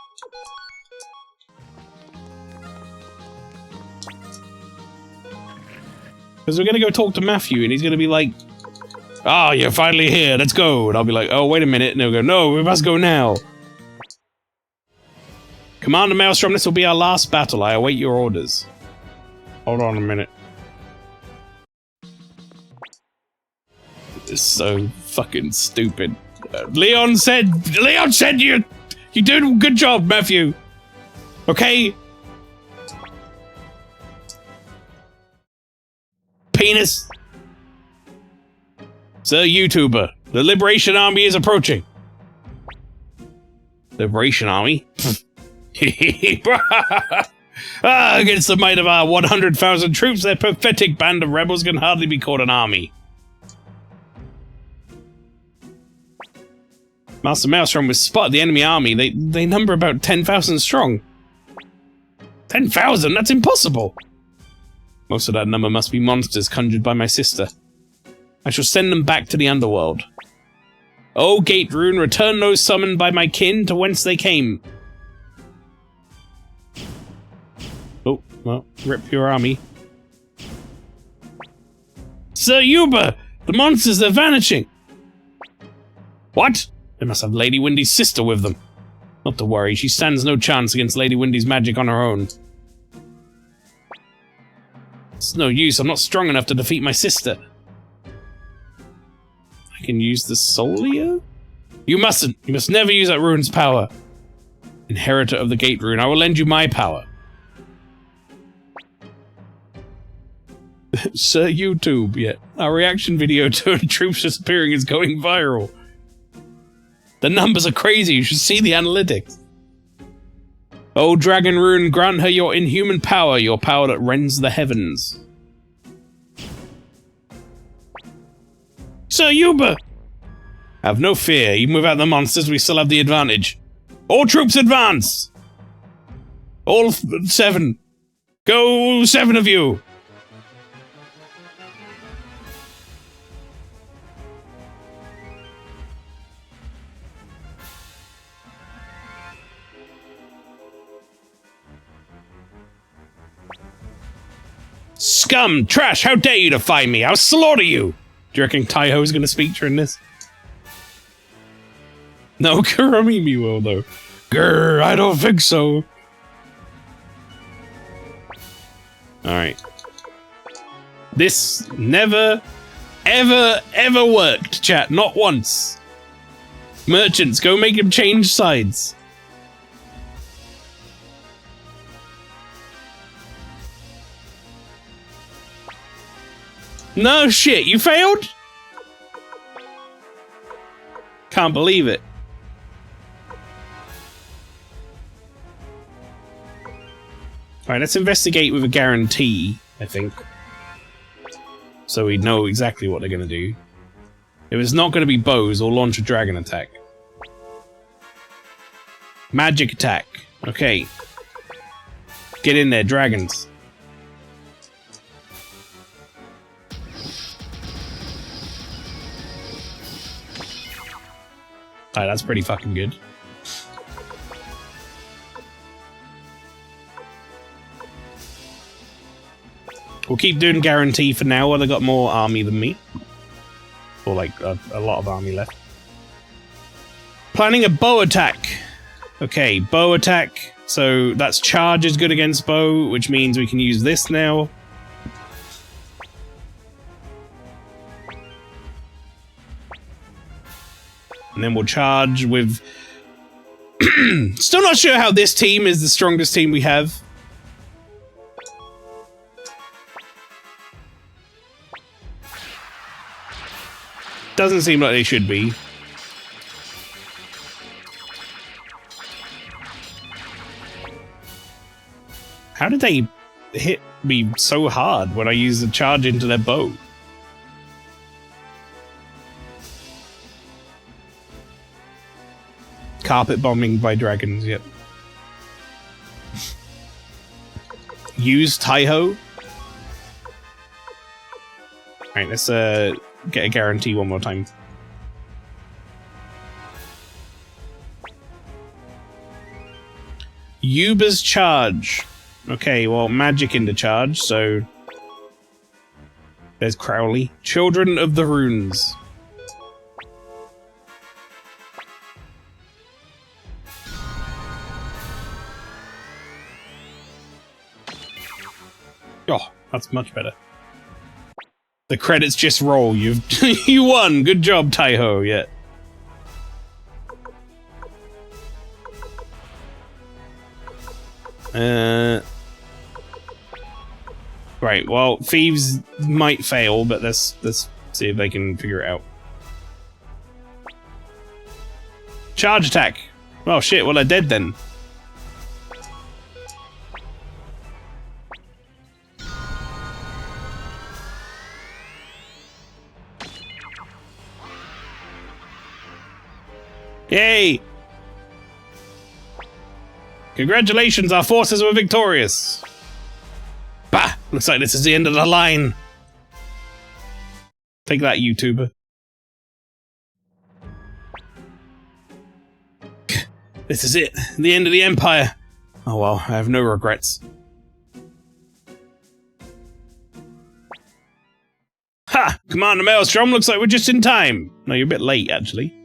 Because we're gonna go talk to Matthew and he's gonna be like, "Ah, you're finally here, let's go." And I'll be like, "Oh, wait a minute." And he'll go, "No, we must go now." Commander Maelstrom, this will be our last battle. I await your orders. Hold on a minute. This is so fucking stupid. Leon said you did a good job, Matthew. Okay? Penis. Sir YouTuber, the Liberation Army is approaching. Liberation Army? Against the might of our 100,000 troops, that pathetic band of rebels can hardly be called an army. Master Maelstrom was spotted the enemy army. They number about 10,000 strong. 10,000? That's impossible! Most of that number must be monsters conjured by my sister. I shall send them back to the underworld. O Gate Rune, return those summoned by my kin to whence they came. Oh, well, rip your army. Sir Yuba! The monsters are vanishing! What? They must have Lady Windy's sister with them. Not to worry, she stands no chance against Lady Windy's magic on her own. It's no use, I'm not strong enough to defeat my sister. I can use the Solia? You mustn't! You must never use that rune's power. Inheritor of the Gate Rune, I will lend you my power. Sir YouTube, yeah. Our reaction video to troops disappearing is going viral. The numbers are crazy, you should see the analytics. Oh, Dragon Rune, grant her your inhuman power, your power that rends the heavens. Sir Yuba! Have no fear, even without the monsters, we still have the advantage. All troops advance! All 7. Go 7 of you! Scum! Trash! How dare you defy me! I'll slaughter you! Do you reckon Taiho's gonna speak during this? No, Kuramimi will, though. Grr, I don't think so. Alright. This never, ever, ever worked, chat. Not once. Merchants, go make him change sides. No shit, you failed? Can't believe it. Alright, let's investigate with a guarantee, I think. So we know exactly what they're gonna do. If it's not gonna be bows, or launch a dragon attack. Magic attack. Okay. Get in there, dragons. Alright, that's pretty fucking good. We'll keep doing guarantee for now while they got more army than me. Or like a lot of army left. Planning a bow attack. Okay, bow attack. So that's charge is good against bow, which means we can use this now. And then we'll charge with... Still not sure how this team is the strongest team we have. Doesn't seem like they should be. How did they hit me so hard when I used the charge into their bow? carpet bombing by dragons, yep. Use Taiho. Alright, let's get a guarantee one more time. Yuba's charge. Okay, well, magic into charge, so... There's Crowley. Children of the Runes. Oh, that's much better. The credits just roll. You've you won. Good job, Taiho. Yeah. Right. Well, thieves might fail, but let's see if they can figure it out. Charge attack. Oh shit. Well, they're dead then. Yay! Congratulations, our forces were victorious! Bah! Looks like this is the end of the line! Take that, YouTuber. This is it, the end of the Empire! Oh well, I have no regrets. Ha! Commander Maelstrom, looks like we're just in time! No, you're a bit late, actually.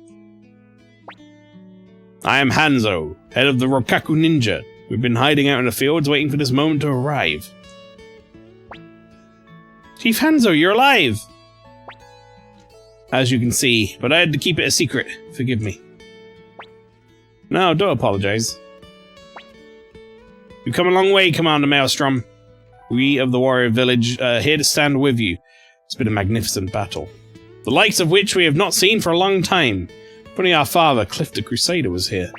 I am Hanzo, head of the Rokaku Ninja. We've been hiding out in the fields waiting for this moment to arrive. Chief Hanzo, you're alive! As you can see, but I had to keep it a secret. Forgive me. No, don't apologize. You've come a long way, Commander Maelstrom. We of the Warrior Village are here to stand with you. It's been a magnificent battle, the likes of which we have not seen for a long time. Funny our father, Cliff the Crusader, was here.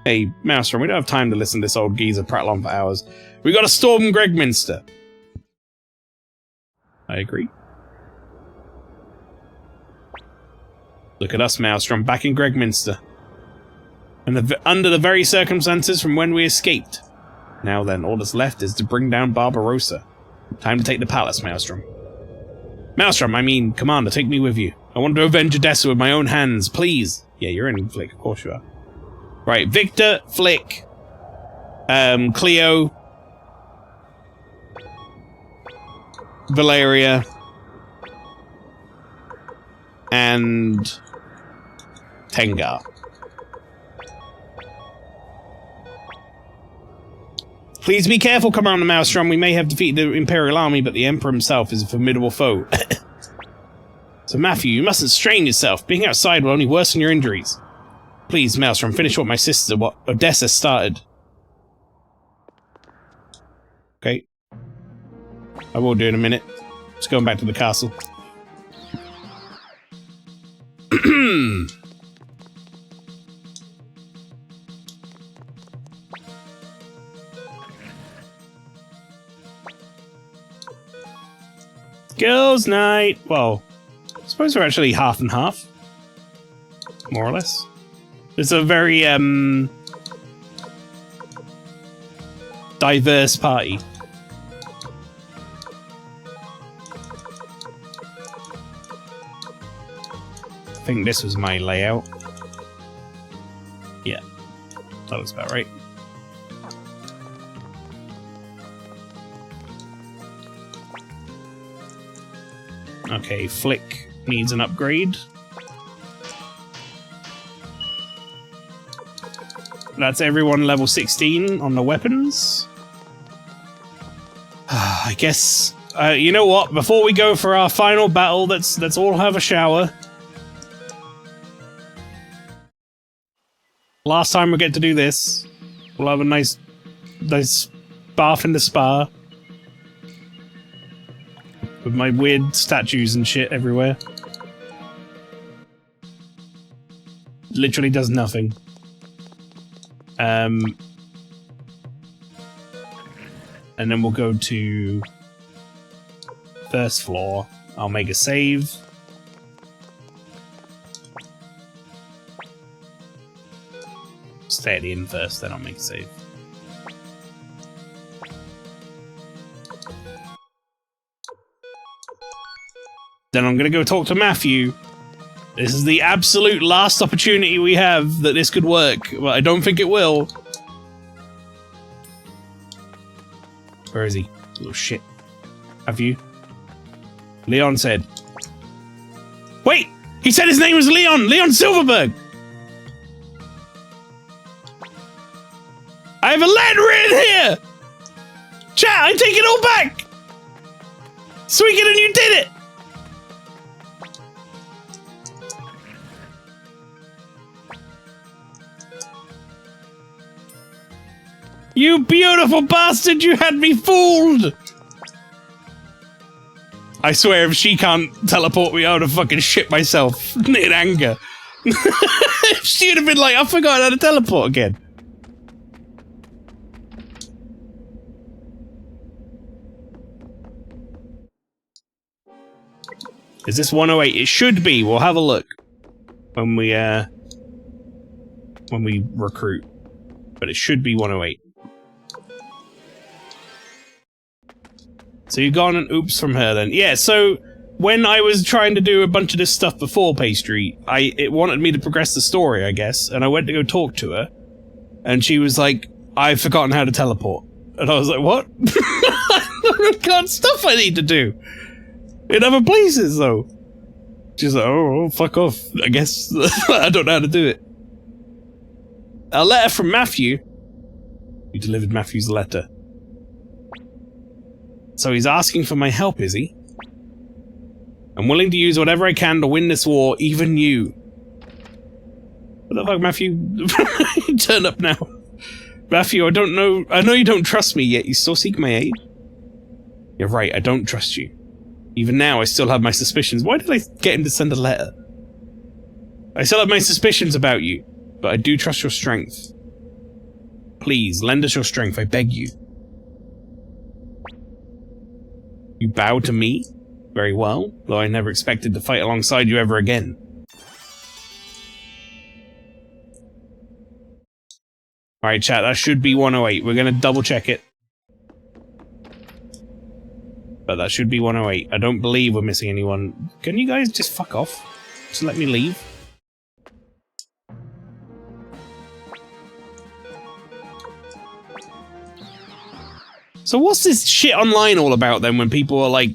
Hey, Maelstrom, we don't have time to listen to this old geezer prattle on for hours. We gotta storm Gregminster. I agree. Look at us, Maelstrom, back in Gregminster. And under the very circumstances from when we escaped. Now then, all that's left is to bring down Barbarossa. Time to take the palace, Maelstrom. Maelstrom, I mean, Commander, take me with you. I want to avenge Odessa with my own hands, please. Yeah, you're in, Flick, of course you are. Right, Victor, Flick, Cleo, Valeria, and Tengar. Please be careful, Commander Maelstrom. We may have defeated the Imperial army, but the Emperor himself is a formidable foe. So, Matthew, you mustn't strain yourself. Being outside will only worsen your injuries. Please, Maelstrom, finish what my sister, what Odessa started. Okay. I will do in a minute. Just going back to the castle. Girls' night! Well, I suppose we're actually half and half. More or less. It's a very, diverse party. I think this was my layout. Yeah, that looks about right. Okay, Flick needs an upgrade. That's everyone level 16 on the weapons. I guess, you know what? Before we go for our final battle, let's all have a shower. Last time we get to do this. We'll have a nice bath in the spa. With my weird statues and shit everywhere. Literally does nothing. And then we'll go to first floor. I'll make a save. stay at the inn first, then I'll make a save. Then I'm gonna go talk to Matthew. This is the absolute last opportunity we have that this could work, but I don't think it will. Where is he? Little shit. Have you? Leon said. Wait! He said his name was Leon! Leon Silverberg! I have a letter in here! Chat, I take it all back! Suikoden, you did it! You beautiful bastard, you had me fooled! I swear, if she can't teleport me, I would have fucking shit myself in anger. She'd have been like, I forgot how to teleport again. Is this 108? It should be. We'll have a look when we recruit. But it should be 108. So you got an oops from her then. Yeah, so when I was trying to do a bunch of this stuff before Pastry, it wanted me to progress the story, I guess, and I went to go talk to her, and she was like, I've forgotten how to teleport. And I was like, what? I've got stuff I need to do. In other places, though. She's like, oh, fuck off. I guess I don't know how to do it. A letter from Matthew. You delivered Matthew's letter. So he's asking for my help, is he? I'm willing to use whatever I can to win this war, even you. What the fuck, Matthew? Turn up now. Matthew, I don't know. I know you don't trust me, yet you still seek my aid. You're right, I don't trust you. Even now, I still have my suspicions. Why did I get him to send a letter? I still have my suspicions about you, but I do trust your strength. Please, lend us your strength, I beg you. You bow to me? Very well, though I never expected to fight alongside you ever again. Alright, chat, that should be 108. We're gonna double check it. But that should be 108. I don't believe we're missing anyone. Can you guys just fuck off? Just let me leave? So what's this shit online all about then when people are like,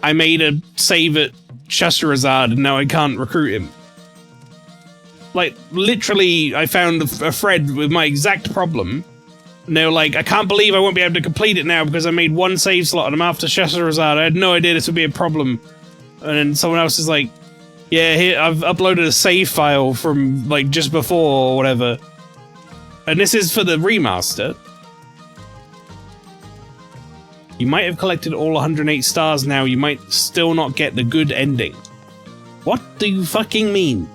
I made a save at Shahrazad and now I can't recruit him? Like, literally, I found a thread with my exact problem. And they were like, I can't believe I won't be able to complete it now because I made one save slot and I'm after Shahrazad. I had no idea this would be a problem. And then someone else is like, yeah, here, I've uploaded a save file from, like, just before or whatever. And this is for the remaster. You might have collected all 108 stars now, you might still not get the good ending. What do you fucking mean?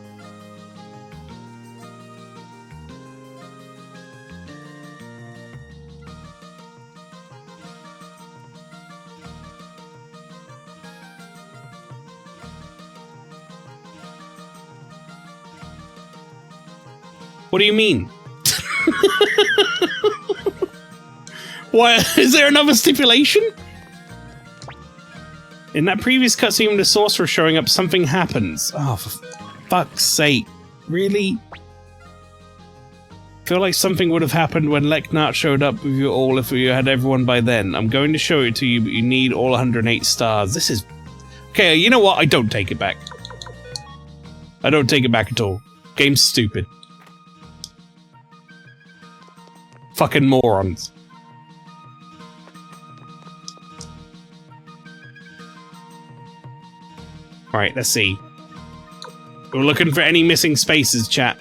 What do you mean? Why, is there another stipulation? In that previous cutscene with the sorcerer showing up, something happens. Oh, for fuck's sake. Really? I feel like something would have happened when Leknart showed up with you all if you had everyone by then. I'm going to show it to you, but you need all 108 stars. This is... Okay, you know what? I don't take it back. I don't take it back at all. Game's stupid. Fucking morons. Alright, let's see. We're looking for any missing spaces, chat.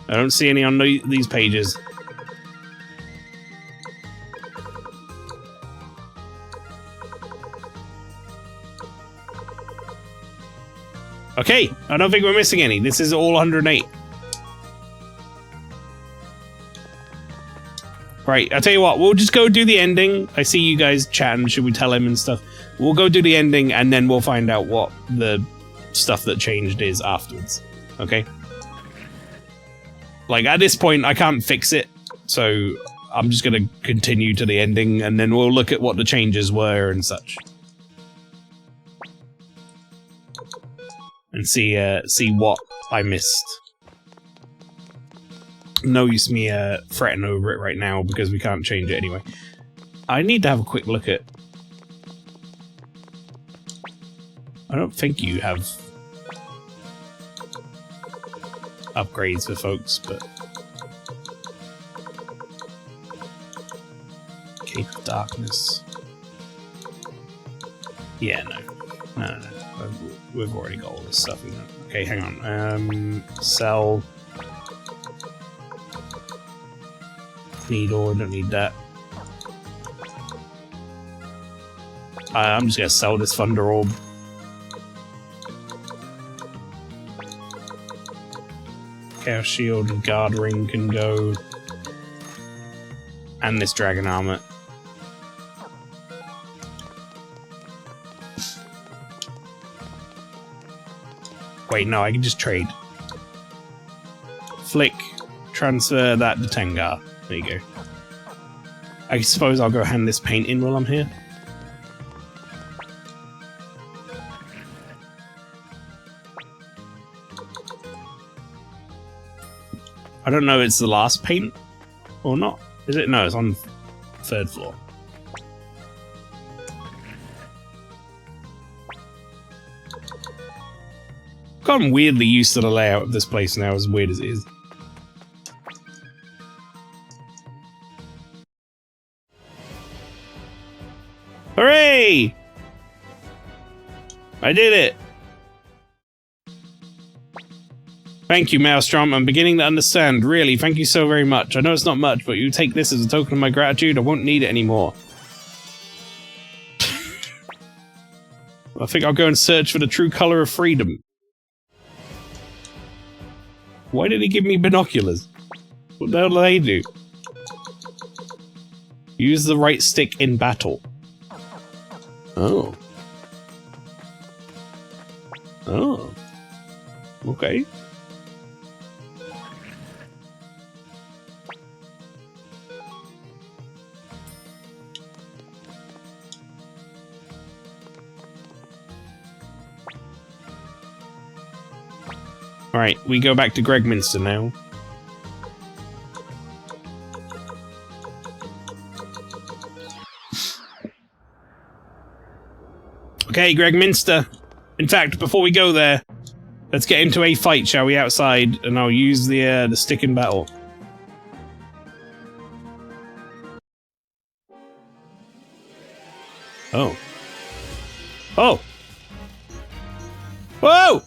I don't see any on these pages. Okay, I don't think we're missing any. This is all 108. Right, I'll tell you what, we'll just go do the ending. I see you guys chatting, should we tell him and stuff? We'll go do the ending, and then we'll find out what the stuff that changed is afterwards. Okay? Like, at this point, I can't fix it, so I'm just gonna continue to the ending, and then we'll look at what the changes were and such. And see what I missed. No use me fretting over it right now, because we can't change it anyway. I need to have a quick look at... I don't think you have upgrades for folks, but... Cape of Darkness. Yeah, no. We've already got all this stuff. Okay, hang on. Sell. Need ore, don't need that. I'm just gonna sell this Thunder Orb. Chaos Shield and Guard Ring can go. And this Dragon Armor. Wait, no, I can just trade. Flick. Transfer that to Tengar. There you go. I suppose I'll go hand this paint in while I'm here. I don't know if it's the last paint or not. Is it? No, it's on 3rd floor. I'm weirdly used to the layout of this place now, as weird as it is. Hooray! I did it! Thank you, Maelstrom. I'm beginning to understand. Really, thank you so very much. I know it's not much, but you take this as a token of my gratitude. I won't need it anymore. I think I'll go and search for the true color of freedom. Why did he give me binoculars? What the hell do they do? Use the right stick in battle. Oh. Oh. Okay. Alright, we go back to Gregminster now. Okay, Gregminster. In fact, before we go there, let's get into a fight, shall we, outside, and I'll use the stick in battle. Oh. Oh! Whoa!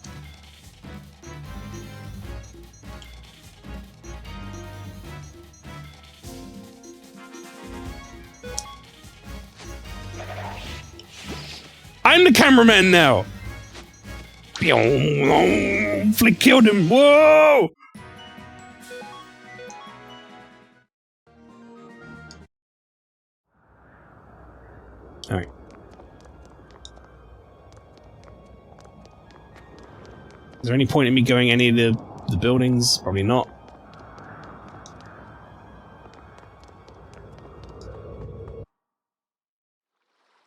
I'm the cameraman now! Flick killed him! Whoa! Alright. Is there any point in me going any of the buildings? Probably not.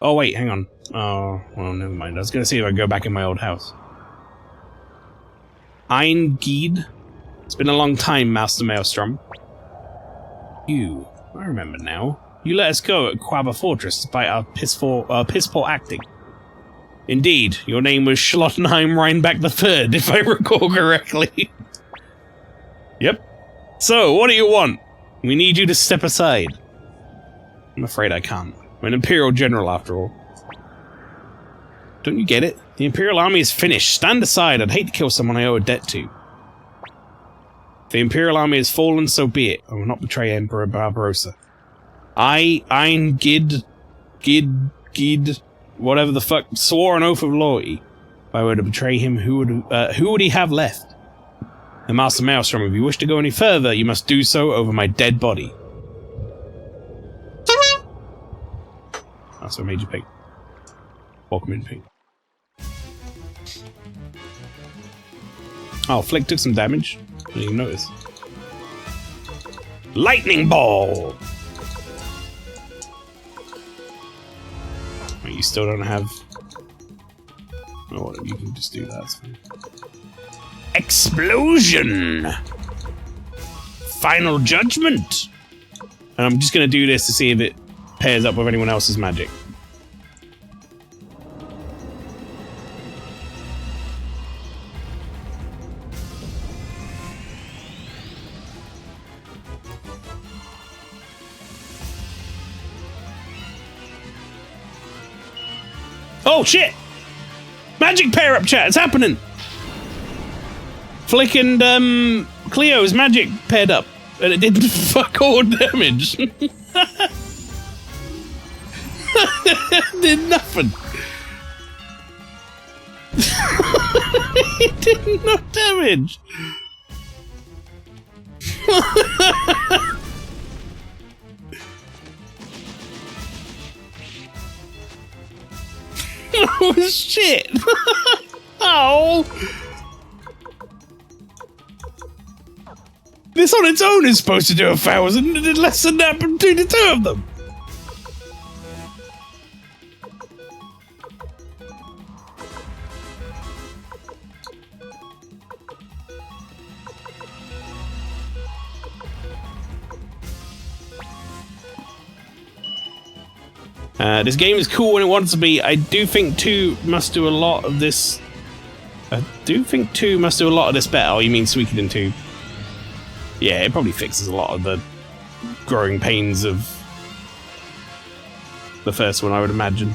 Oh wait, hang on. Oh, well, never mind. I was gonna see if I go back in my old house. Ein Geed? It's been a long time, Master Maelstrom. You. I remember now. You let us go at Quaba Fortress despite our piss-poor acting. Indeed, your name was Schlottenheim Rhinebeck III, if I recall correctly. Yep. So, what do you want? We need you to step aside. I'm afraid I can't. I'm an Imperial General, after all. Don't you get it? The Imperial Army is finished. Stand aside. I'd hate to kill someone I owe a debt to. If the Imperial Army has fallen, so be it. I will not betray Emperor Barbarossa. Ein Gid, whatever the fuck, swore an oath of loyalty. If I were to betray him, who would he have left? The Master Maelstrom, if you wish to go any further, you must do so over my dead body. That's what made you pick. Welcome in, Pink. Oh, Flick took some damage. I didn't even notice. Lightning ball! Wait, you still don't have... Oh, well, you can just do that. It's fine. Explosion! Final judgment! And I'm just going to do this to see if it pairs up with anyone else's magic. Oh shit! Magic pair up, chat. It's happening. Flick and Cleo's magic paired up, and it did fuck all damage. Did nothing. It did no damage. Oh shit! Oh! This on its own is supposed to do 1,000, and did less than that between the two of them. This game is cool when it wants to be. I do think 2 must do a lot of this. I do think 2 must do a lot of this better. Oh, you mean Suikoden 2? Yeah, it probably fixes a lot of the growing pains of the first one, I would imagine.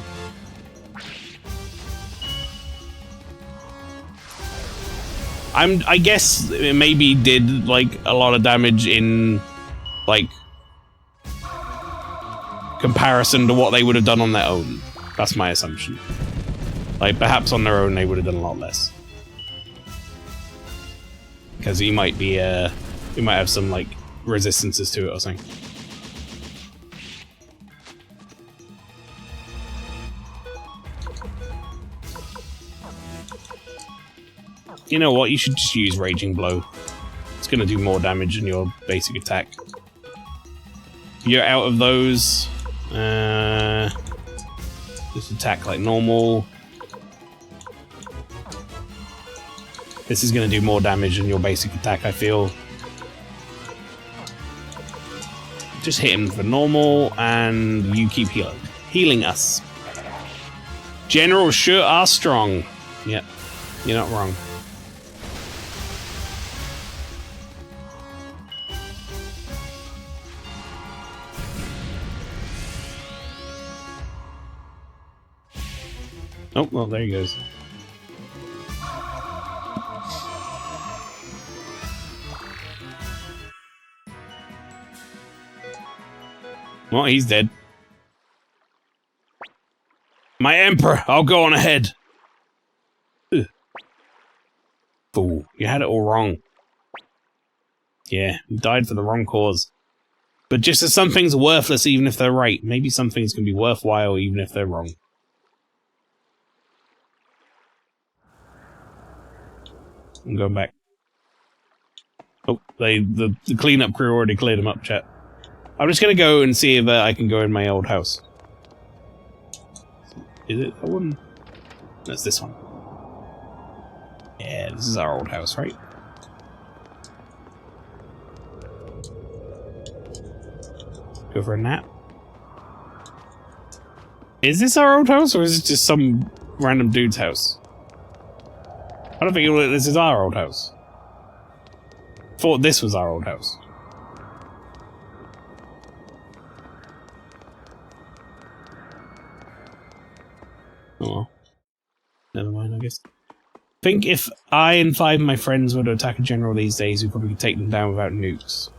I guess it maybe did like a lot of damage in like comparison to what they would have done on their own. That's my assumption. Like, perhaps on their own they would have done a lot less. Because he might be, he might have some, like, resistances to it or something. You know what? You should just use Raging Blow. It's gonna do more damage than your basic attack. You're out of those. Just attack like normal. This is going to do more damage than your basic attack, I feel. Just hit him for normal, and you keep healing us. Generals sure are strong. Yep, you're not wrong. Oh, well, there he goes. Well, he's dead. My Emperor, I'll go on ahead. Ugh. Fool, you had it all wrong. Yeah, you died for the wrong cause. But just as some things are worthless even if they're right, maybe some things can be worthwhile even if they're wrong. I'm going back. Oh, the cleanup crew already cleared them up, chat. I'm just gonna go and see if I can go in my old house. Is it that one? That's this one. Yeah, this is our old house, right? Go for a nap. Is this our old house, or is it just some random dude's house? I don't think this is our old house. Thought this was our old house. Oh well. Never mind, I guess. I think if I and 5 of my friends were to attack a general these days, we probably could take them down without nukes.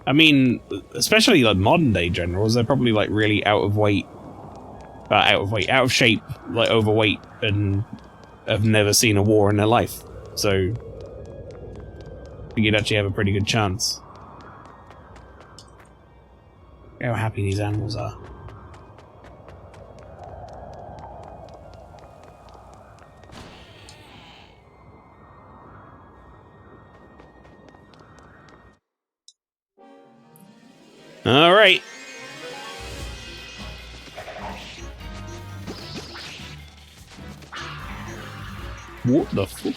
I mean, especially like modern day generals, they're probably like really out of shape, like overweight, and have never seen a war in their life. So, I think you'd actually have a pretty good chance. Look how happy these animals are. All right. What the fuck?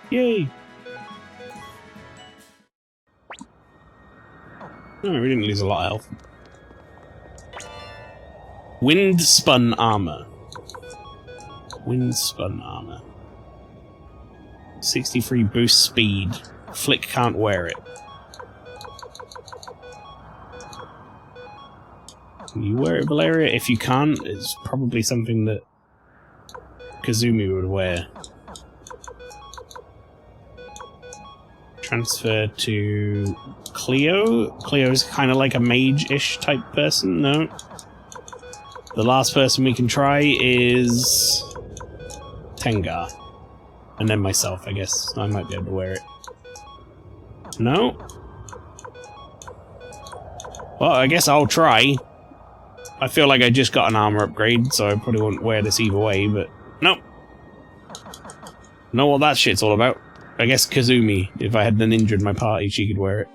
Yay! Oh, we didn't lose a lot of health. Wind spun armor. Wind spun armor. 63 boost speed. Flick can't wear it. Can you wear it, Valeria? If you can't, it's probably something that Kazumi would wear. Transfer to Cleo. Cleo's kind of like a mage-ish type person. No. The last person we can try is Tengar. And then myself, I guess. I might be able to wear it. No? Well, I guess I'll try. I feel like I just got an armor upgrade, so I probably won't wear this either way, but... Nope. Know what that shit's all about. I guess Kazumi, if I had an ninja in my party, she could wear it.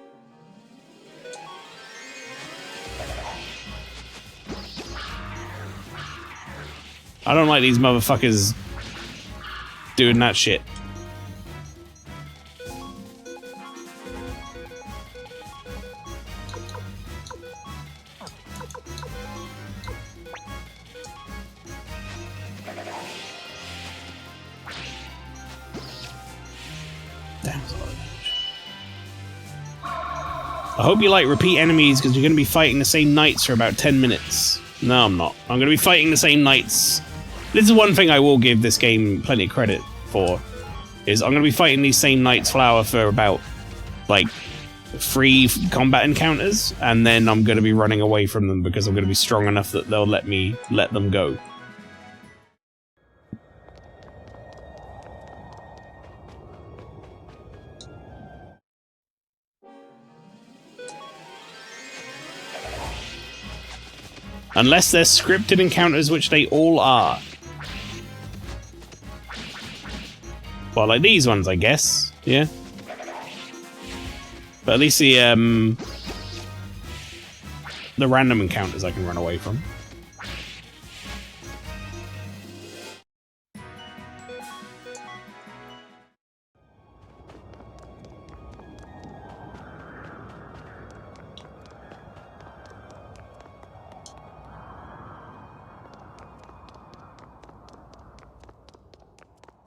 I don't like these motherfuckers doing that shit. Damn, that's a lot of damage. I hope you like repeat enemies, because you're going to be fighting the same knights for about 10 minutes. No, I'm not. I'm going to be fighting the same knights. This is one thing I will give this game plenty of credit for, is I'm going to be fighting these same Knights Flower for about, like, 3 combat encounters, and then I'm going to be running away from them because I'm going to be strong enough that they'll let me let them go. Unless they're scripted encounters, which they all are. Well, like these ones, I guess. Yeah. But at least the random encounters I can run away from.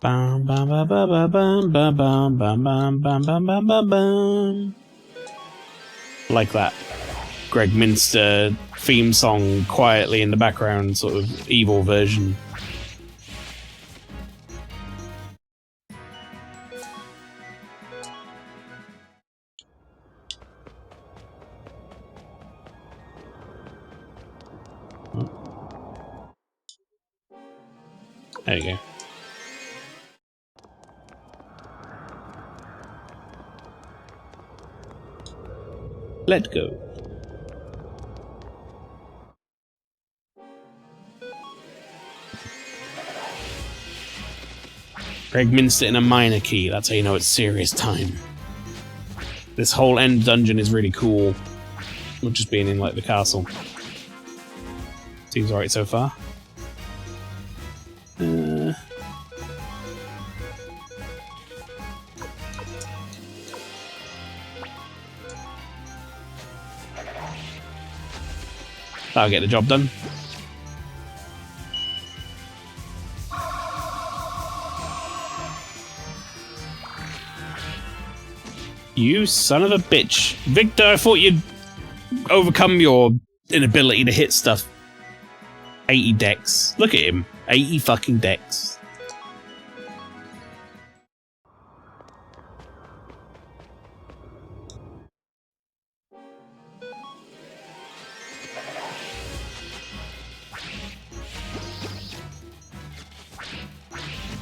Bum bum bum bum bum bum bum bum bum bum bum bum bum bum. Like that Greg Minster theme song quietly in the background, sort of evil version. There you go. Let go. Greg Minster in a minor key. That's how you know it's serious time. This whole end dungeon is really cool. Not just being in, like, the castle. Seems alright so far. That'll get the job done. You son of a bitch. Victor, I thought you'd overcome your inability to hit stuff. 80 dex. Look at him. 80 fucking dex.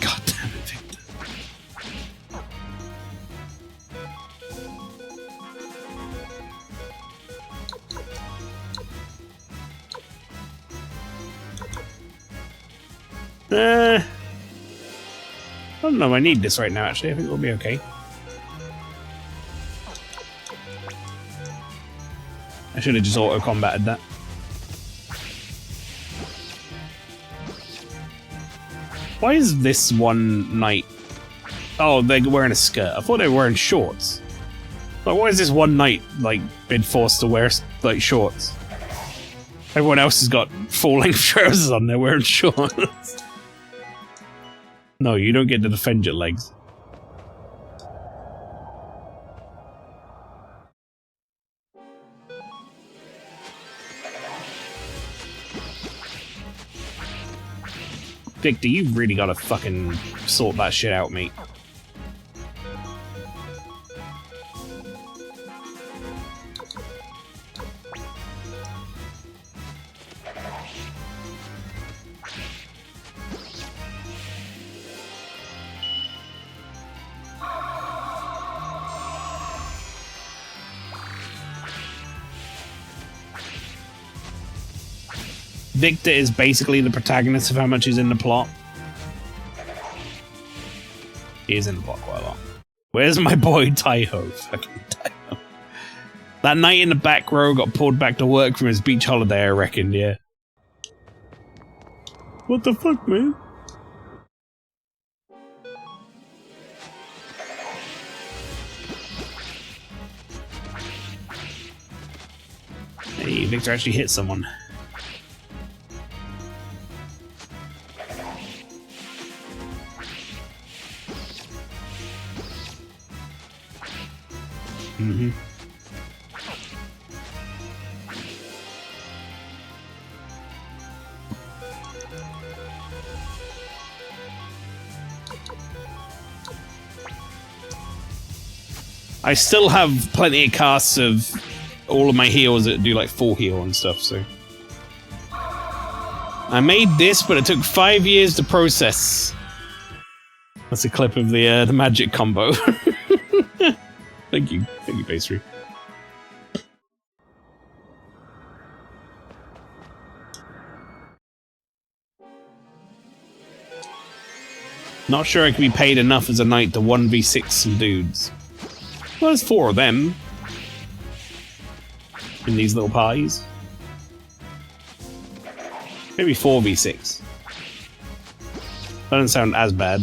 God damn it, Victor. I don't know if I need this right now, actually. I think we'll be okay. I should have just auto-combated that. Why is this one knight... Oh, they're wearing a skirt. I thought they were wearing shorts. Like, why is this one knight, like, been forced to wear, like, shorts? Everyone else has got full-length trousers on, they're wearing shorts. No, you don't get to defend your legs. Victor, you've really got to fucking sort that shit out, mate. Victor is basically the protagonist of how much he's in the plot. He is in the plot quite a lot. Where's my boy Taiho? Fucking Taiho. That night in the back row got pulled back to work from his beach holiday, I reckon, yeah. What the fuck, man? Hey, Victor actually hit someone. Mm-hmm. I still have plenty of casts of all of my heals that do like full heal and stuff, so... I made this, but it took 5 years to process. That's a clip of the magic combo. Thank you, Pastry. Not sure I can be paid enough as a knight to 1v6 some dudes. Well, there's 4 of them in these little parties. Maybe 4v6. That doesn't sound as bad.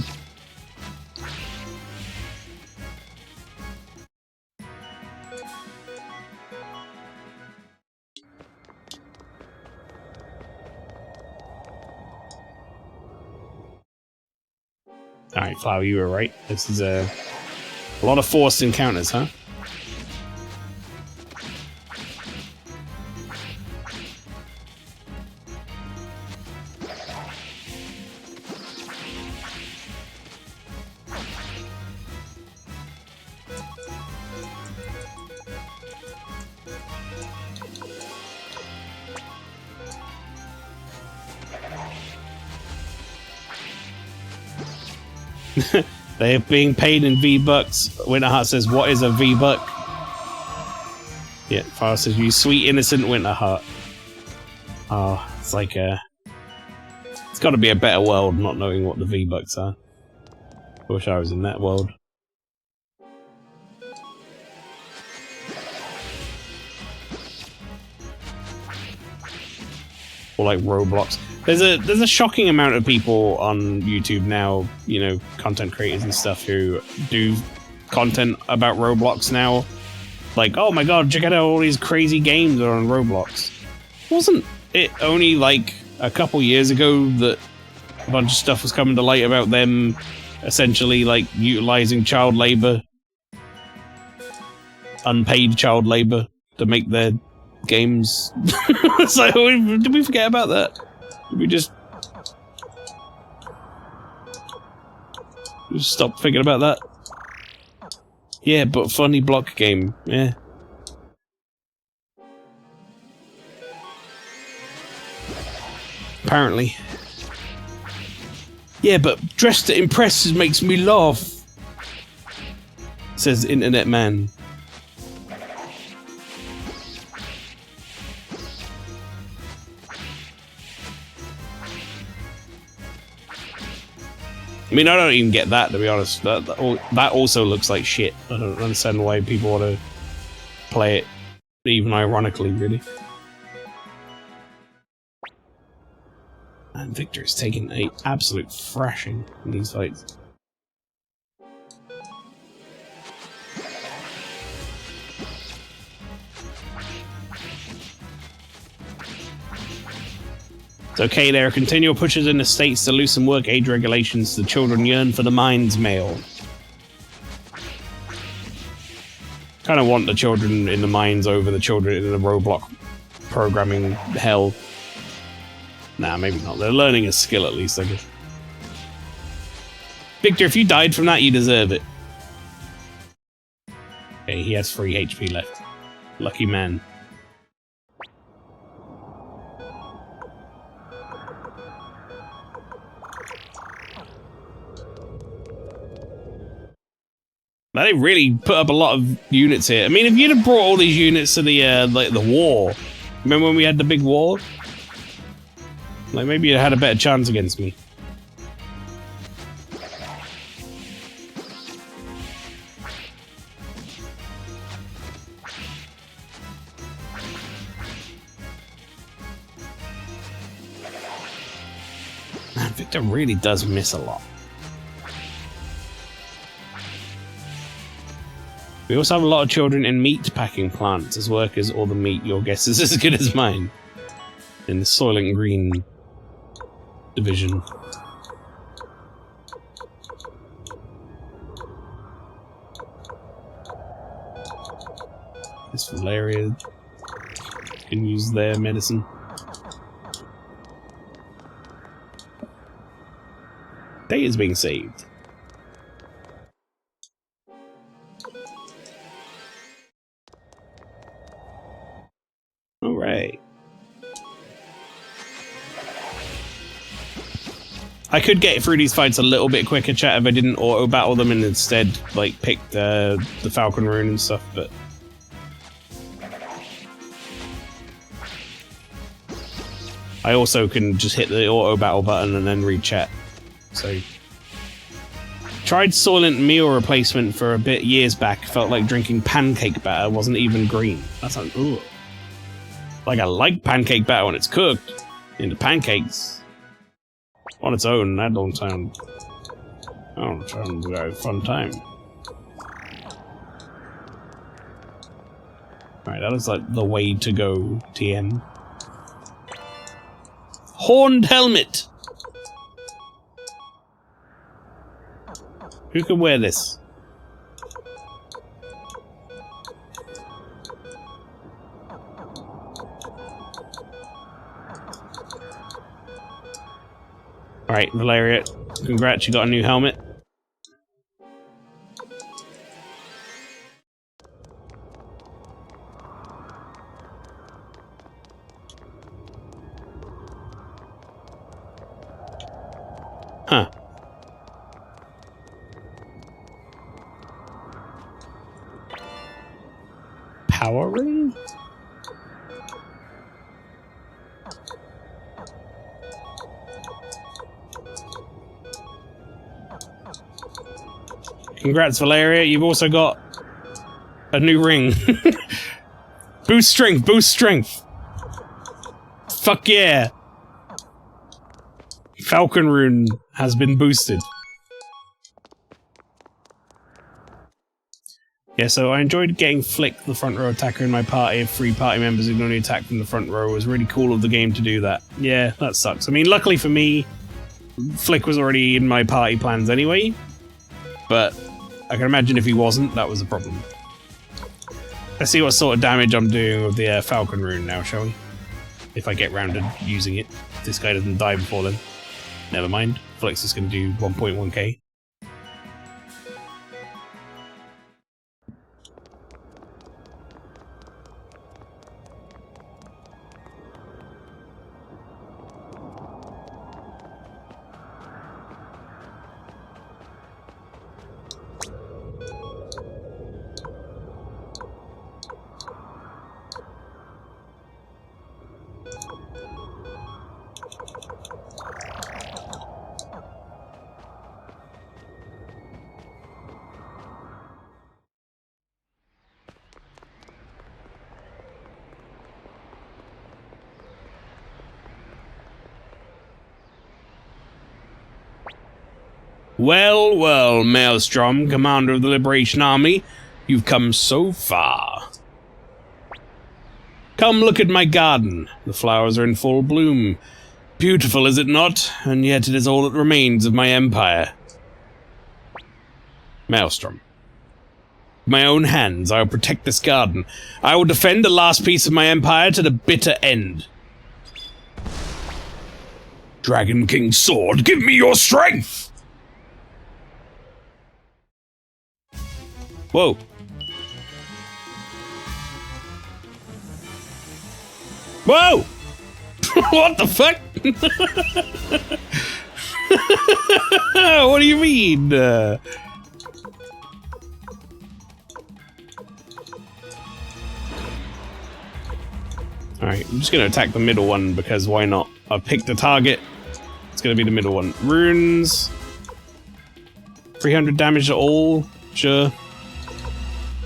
Alright, Flower, you were right. This is a lot of forced encounters, huh? They're being paid in V-Bucks. Winterheart says, what is a V-Buck? Yeah, Fire says, you sweet innocent Winterheart. Oh, it's like a... It's gotta be a better world not knowing what the V-Bucks are. I wish I was in that world. Or like Roblox. There's a shocking amount of people on YouTube now, you know, content creators and stuff who do content about Roblox now. Like, oh my god, check out all these crazy games that are on Roblox. Wasn't it only like a couple years ago that a bunch of stuff was coming to light about them essentially like utilizing child labor, unpaid child labor, to make their games? It's like, did we forget about that? Did we just stop thinking about that? Yeah, but funny block game, yeah. Apparently. Yeah, but dressed to impress makes me laugh, says Internet Man. I mean, I don't even get that, to be honest. That also looks like shit. I don't understand why people want to play it, even ironically, really. And Victor is taking an absolute thrashing in these fights. It's okay, there are continual pushes in the states to loosen work age regulations. The children yearn for the mines, Mael. Kind of want the children in the mines over the children in the Roblox programming hell. Nah, maybe not. They're learning a skill at least, I guess. Victor, if you died from that, you deserve it. Okay, he has 3 HP left. Lucky man. They really put up a lot of units here. I mean, if you'd have brought all these units to the like the war, remember when we had the big war? Like maybe you'd had a better chance against me. Man, Victor really does miss a lot. We also have a lot of children in meat packing plants as workers. All the meat, your guess is as good as mine. In the Soylent Green division. This Valeria can use their medicine. Day is being saved. Alright. I could get through these fights a little bit quicker, chat, if I didn't auto-battle them and instead, like, pick the Falcon Rune and stuff, but... I also can just hit the auto-battle button and then read chat, so... Tried Soylent meal replacement for a bit years back, felt like drinking pancake batter, wasn't even green. That sounds... Ugh. Like, I like pancake batter when it's cooked into pancakes. On its own, that don't sound... I don't sound like a fun time. Alright, that is like the way to go, TM. Horned helmet! Who can wear this? Alright, Valeria, congrats, you got a new helmet. Huh. Power ring? Congrats, Valeria. You've also got a new ring. Boost strength, boost strength. Fuck yeah. Falcon Rune has been boosted. Yeah, so I enjoyed getting Flick, the front row attacker, in my party of 3 party members who can only attack from the front row. It was really cool of the game to do that. Yeah, that sucks. I mean, luckily for me, Flick was already in my party plans anyway, but I can imagine if he wasn't, that was a problem. Let's see what sort of damage I'm doing with the Falcon Rune now, shall we? If I get round to using it. If this guy doesn't die before then. Never mind. Flick's just going to do 1.1k. Well, well, Maelstrom, commander of the Liberation Army, you've come so far. Come look at my garden. The flowers are in full bloom. Beautiful, is it not? And yet it is all that remains of my empire. Maelstrom. With my own hands, I will protect this garden. I will defend the last piece of my empire to the bitter end. Dragon King's sword, give me your strength! Whoa. Whoa! What the fuck? What do you mean? Alright, I'm just gonna attack the middle one because why not? I've picked a target. It's gonna be the middle one. Runes. 300 damage to all. Sure.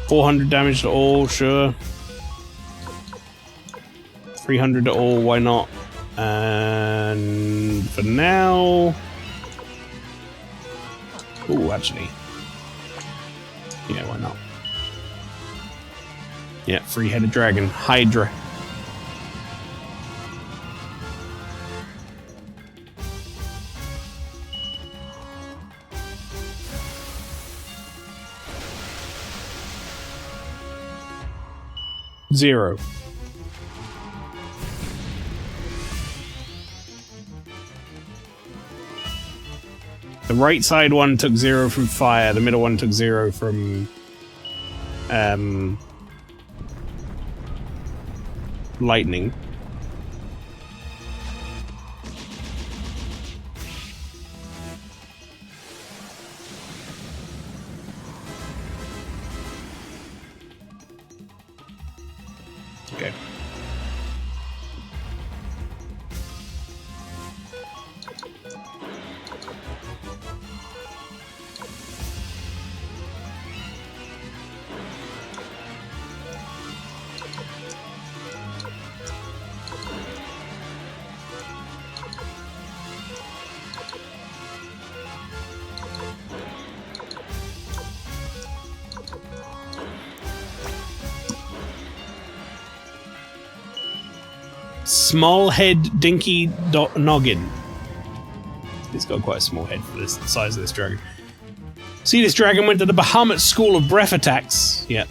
400 damage to all, sure. 300 to all, why not? And for now... Ooh, actually. Yeah, why not? Yeah, three-headed dragon. Hydra. Zero. The right side one took 0 from fire, the middle one took 0 from lightning. Okay. Small head dinky noggin. It's got quite a small head for this the size of this dragon. See, this dragon went to the Bahamut School of Breath Attacks. Yeah.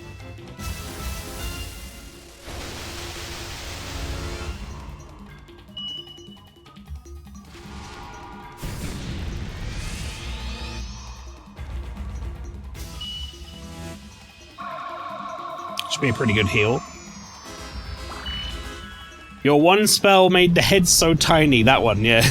Should be a pretty good heal. Your one spell made the head so tiny. That one, yeah.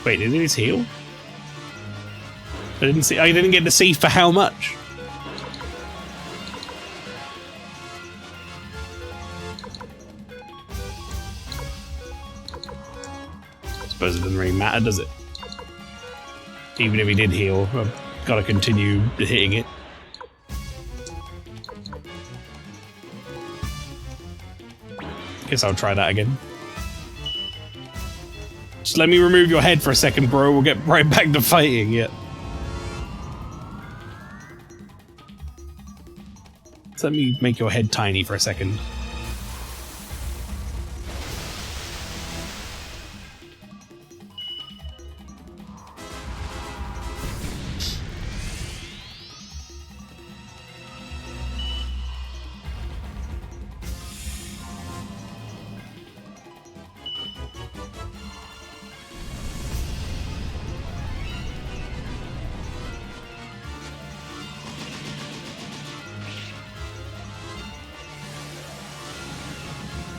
Wait, did he just heal? I didn't see. I didn't get to see for how much. I suppose it doesn't really matter, does it? Even if he did heal, I've got to continue hitting it. Guess I'll try that again. Just let me remove your head for a second, bro. We'll get right back to fighting, yeah. Just let me make your head tiny for a second.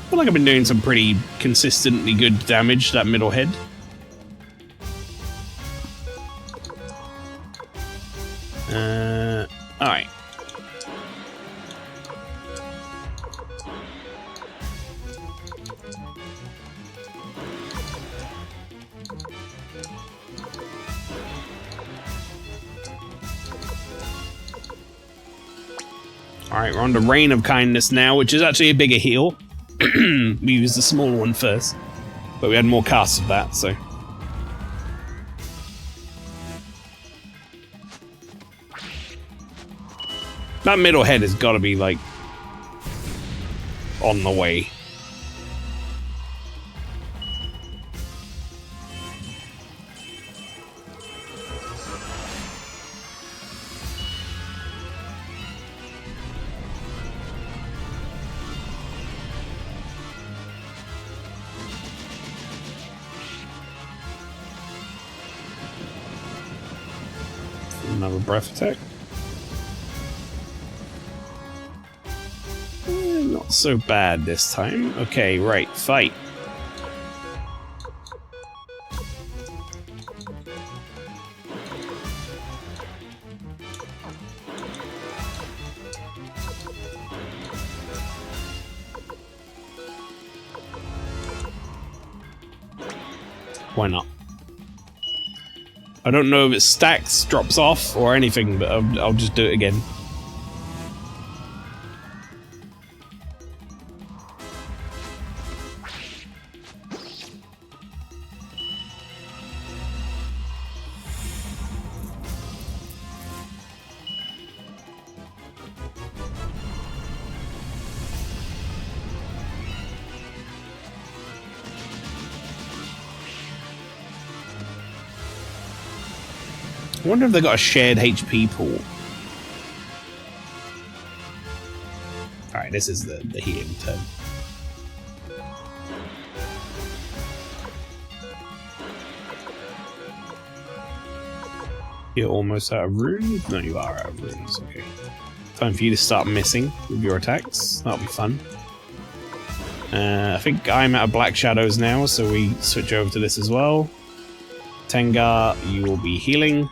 I feel like I've been doing some pretty consistently good damage to that middle head. Alright. Alright, we're on the Rain of Kindness now, which is actually a bigger heal. We used the smaller one first, but we had more casts of that, so... That middle head has got to be, like, on the way. Another breath attack. Not so bad this time. Okay, right, fight. Why not? I don't know if it stacks, drops off, or anything, but I'll just do it again. I wonder if they got a shared HP pool. Alright, this is the healing turn. You're almost out of runes? No, you are out of runes, okay. Time for you to start missing with your attacks. That'll be fun. I think I'm out of Black Shadows now, so we switch over to this as well. Tengar, you will be healing.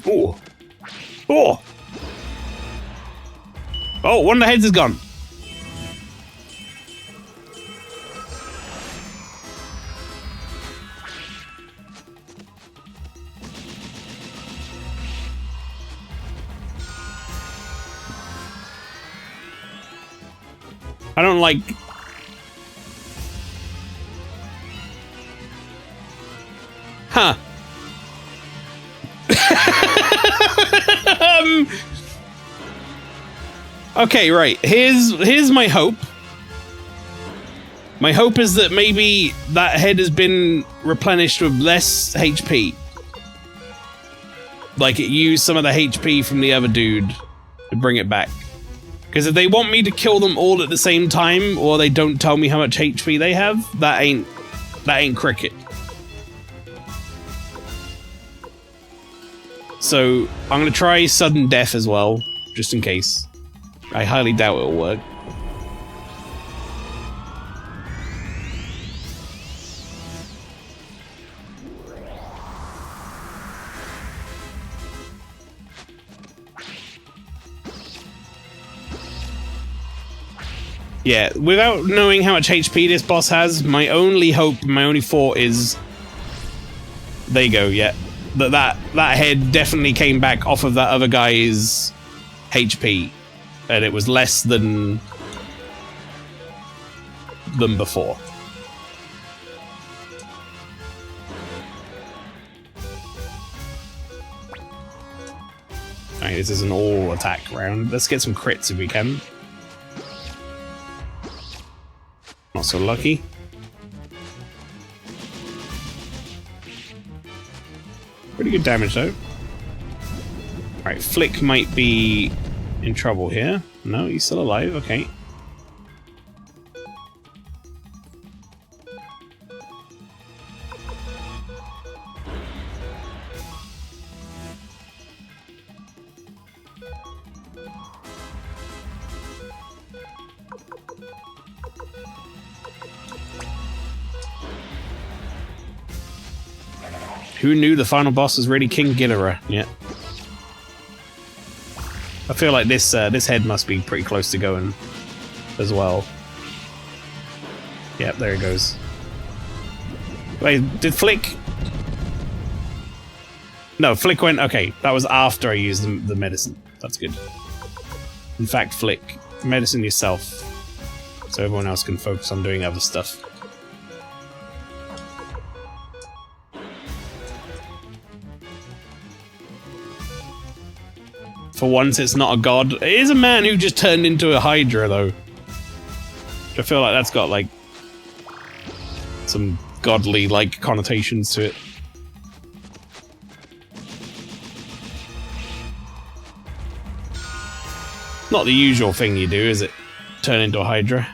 Oh! Oh! Oh, one of the heads is gone. I don't like... Huh. Okay, right. Here's my hope. My hope is that maybe that head has been replenished with less HP. Like it used some of the HP from the other dude to bring it back. Because if they want me to kill them all at the same time, or they don't tell me how much HP they have, that ain't cricket. So I'm gonna try sudden death as well, just in case. I highly doubt it'll work. Yeah, without knowing how much HP this boss has, my only hope, my only thought is... There you go, yeah. That head definitely came back off of that other guy's HP. And it was less than before. Alright, this is an all attack round. Let's get some crits if we can. Not so lucky. Pretty good damage though. Alright, Flick might be in trouble here. No, he's still alive, okay. Who knew the final boss was really King Ghidorah? Yeah. I feel like this head must be pretty close to going as well. Yep, there it goes. Wait, did Flick? No, Flick went... Okay, that was after I used the medicine. That's good. In fact, Flick, medicine yourself, so everyone else can focus on doing other stuff. For once, it's not a god. It is a man who just turned into a Hydra, though. I feel like that's got, like, some godly-like connotations to it. Not the usual thing you do, is it? Turn into a Hydra.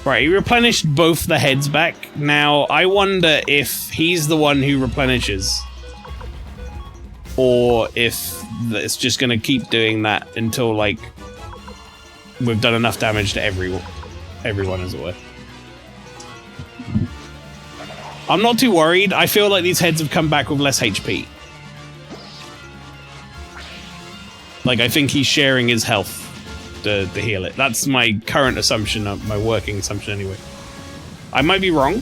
Right, he replenished both the heads back. Now, I wonder if he's the one who replenishes. Or if it's just gonna keep doing that until, like, we've done enough damage to everyone, as it were. I'm not too worried. I feel like these heads have come back with less HP. Like, I think he's sharing his health to heal it. That's my current assumption, my working assumption anyway. I might be wrong.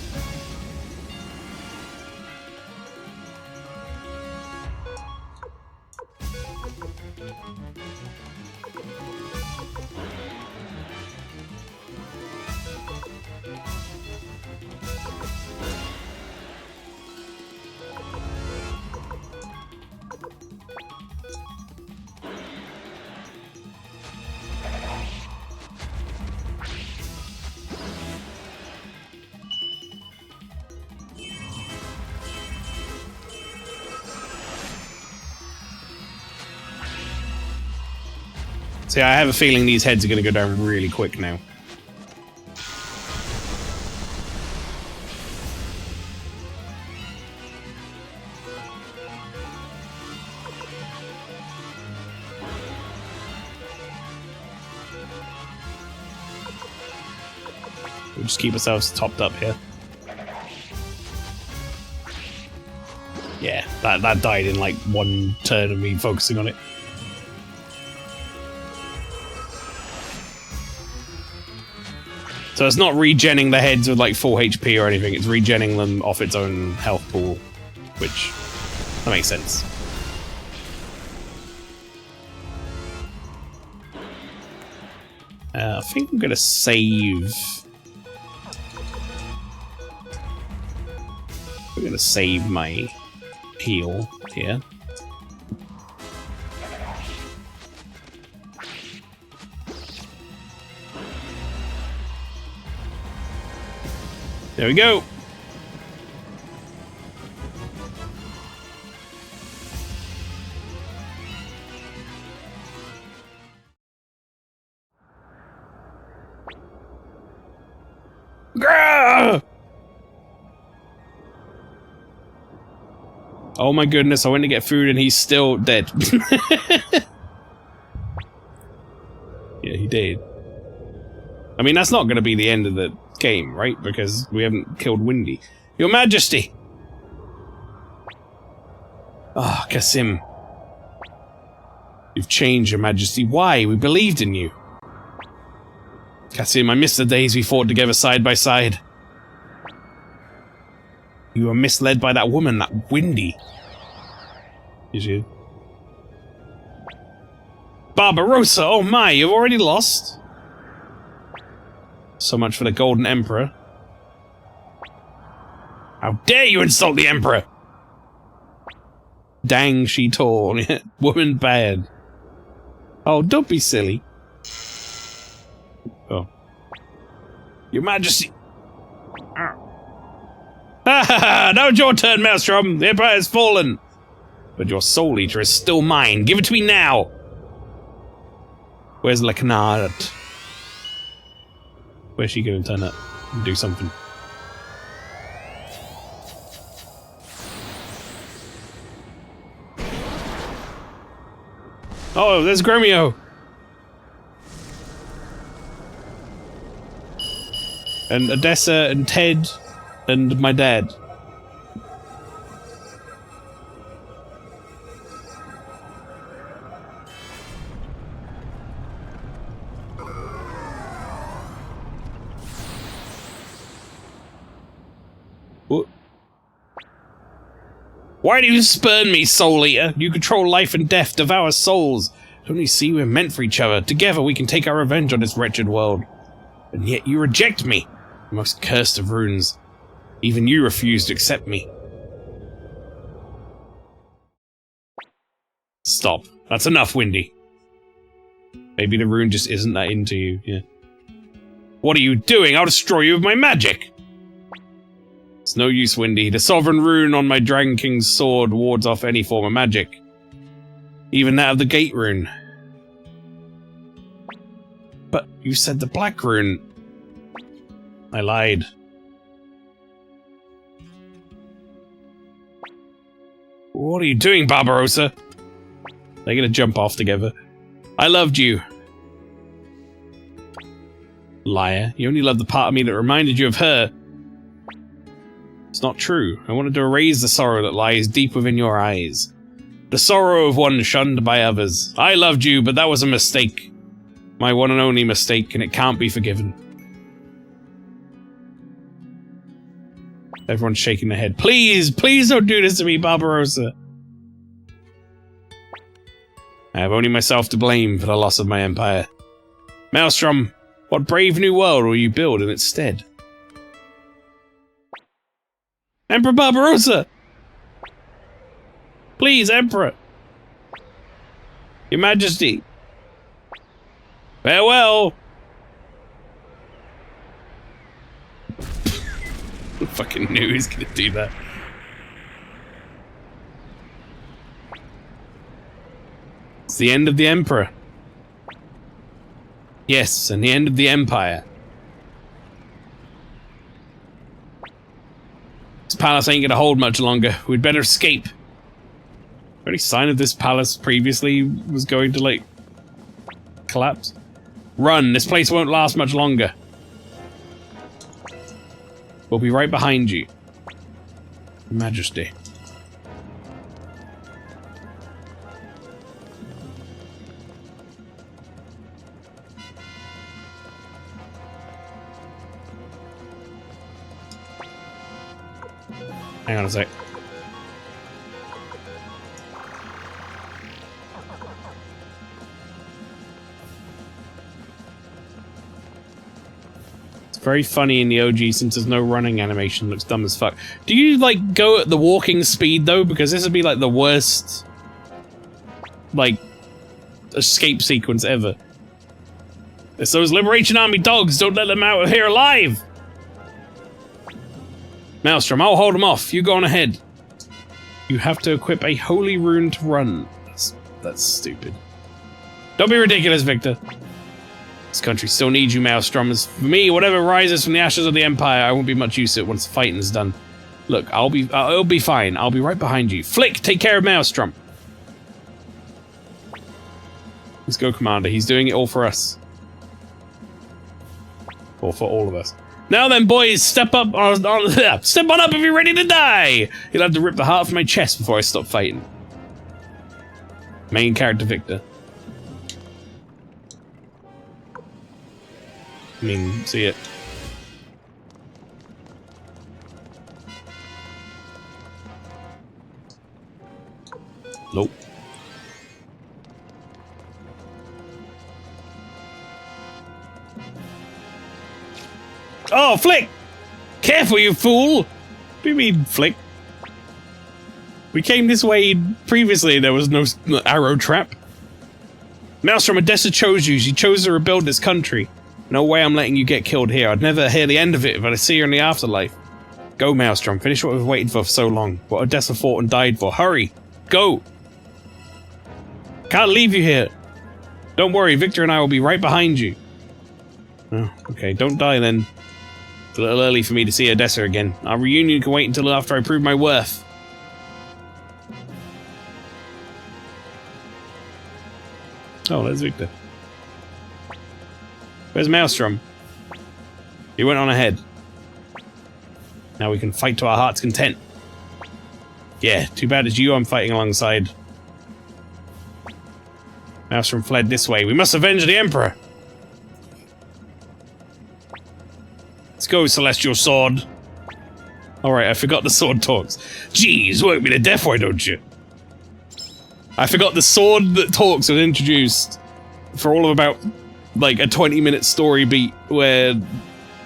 See, I have a feeling these heads are going to go down really quick now. We'll just keep ourselves topped up here. Yeah, that died in like one turn of me focusing on it. So it's not regenning the heads with like full HP or anything, it's regenning them off its own health pool, which, that makes sense. I think I'm gonna save. I'm gonna save my heal here. There we go. Grrr! Oh my goodness, I went to get food and he's still dead. Yeah, he did. I mean, that's not going to be the end of the game, right? Because we haven't killed Windy. Your Majesty! Ah, Kasim. You've changed, Your Majesty. Why? We believed in you. Kasim, I miss the days we fought together side by side. You were misled by that woman, that Windy. Is you? Barbarossa! Oh my, you've already lost? So much for the Golden Emperor. How dare you insult the Emperor! Dang, she tall. Woman bad. Oh, don't be silly. Oh. Your Majesty! Ha ha ha! Now it's your turn, Maelstrom! The Empire has fallen! But your Soul Eater is still mine! Give it to me now! Where's Leonard? Where's she gonna turn up and do something? Oh, there's Gromio! And Odessa and Ted and my dad. Why do you spurn me, Soul Eater? You control life and death, devour souls. Don't you see we're meant for each other? Together we can take our revenge on this wretched world. And yet you reject me, the most cursed of runes. Even you refuse to accept me. Stop. That's enough, Windy. Maybe the rune just isn't that into you, yeah. What are you doing? I'll destroy you with my magic! It's no use, Windy. The sovereign rune on my Dragon King's sword wards off any form of magic. Even that of the gate rune. But you said the black rune. I lied. What are you doing, Barbarossa? They're gonna jump off together. I loved you. Liar. You only loved the part of me that reminded you of her. It's not true. I wanted to erase the sorrow that lies deep within your eyes. The sorrow of one shunned by others. I loved you, but that was a mistake. My one and only mistake, and it can't be forgiven. Everyone's shaking their head. Please, please don't do this to me, Barbarossa. I have only myself to blame for the loss of my empire. Maelstrom, what brave new world will you build in its stead? Emperor Barbarossa! Please, Emperor! Your Majesty! Farewell! I fucking knew he was gonna do that. It's the end of the Emperor. Yes, and the end of the Empire. This palace ain't gonna hold much longer. We'd better escape. Any sign of this palace previously was going to, like, collapse? Run! This place won't last much longer. We'll be right behind you. Majesty. Hang on a sec. It's very funny in the OG since there's no running animation. It looks dumb as fuck. Do you, like, go at the walking speed, though? Because this would be, like, the worst, like, escape sequence ever. It's those Liberation Army dogs! Don't let them out of here alive! Maelstrom, I'll hold him off. You go on ahead. You have to equip a holy rune to run. That's stupid. Don't be ridiculous, Victor. This country still needs you, Maelstrom. As for me, whatever rises from the ashes of the Empire, I won't be much use to it once the fighting is done. Look, it'll be fine. I'll be right behind you. Flick, take care of Maelstrom. Let's go, Commander. He's doing it all for us. Or for all of us. Now then, boys, step up, step on up if you're ready to die! You'll have to rip the heart from my chest before I stop fighting. Main character Victor. I mean, see it. Nope. Oh, Flick! Careful, you fool! What do you mean, Flick? We came this way previously, there was no arrow trap. Maelstrom, Odessa chose you. She chose to rebuild this country. No way I'm letting you get killed here. I'd never hear the end of it if I see her in the afterlife. Go, Maelstrom. Finish what we've waited for so long. What Odessa fought and died for. Hurry! Go! Can't leave you here. Don't worry, Victor and I will be right behind you. Oh, okay, don't die then. It's a little early for me to see Odessa again. Our reunion can wait until after I prove my worth. Oh, there's Victor. Where's Maelstrom? He went on ahead. Now we can fight to our heart's content. Yeah, too bad it's you I'm fighting alongside. Maelstrom fled this way. We must avenge the Emperor! Let's go, Celestial Sword. Alright, I forgot the sword talks. Jeez, work me to death, why don't you? I forgot the sword that talks was introduced for all of about, like, a 20-minute story beat where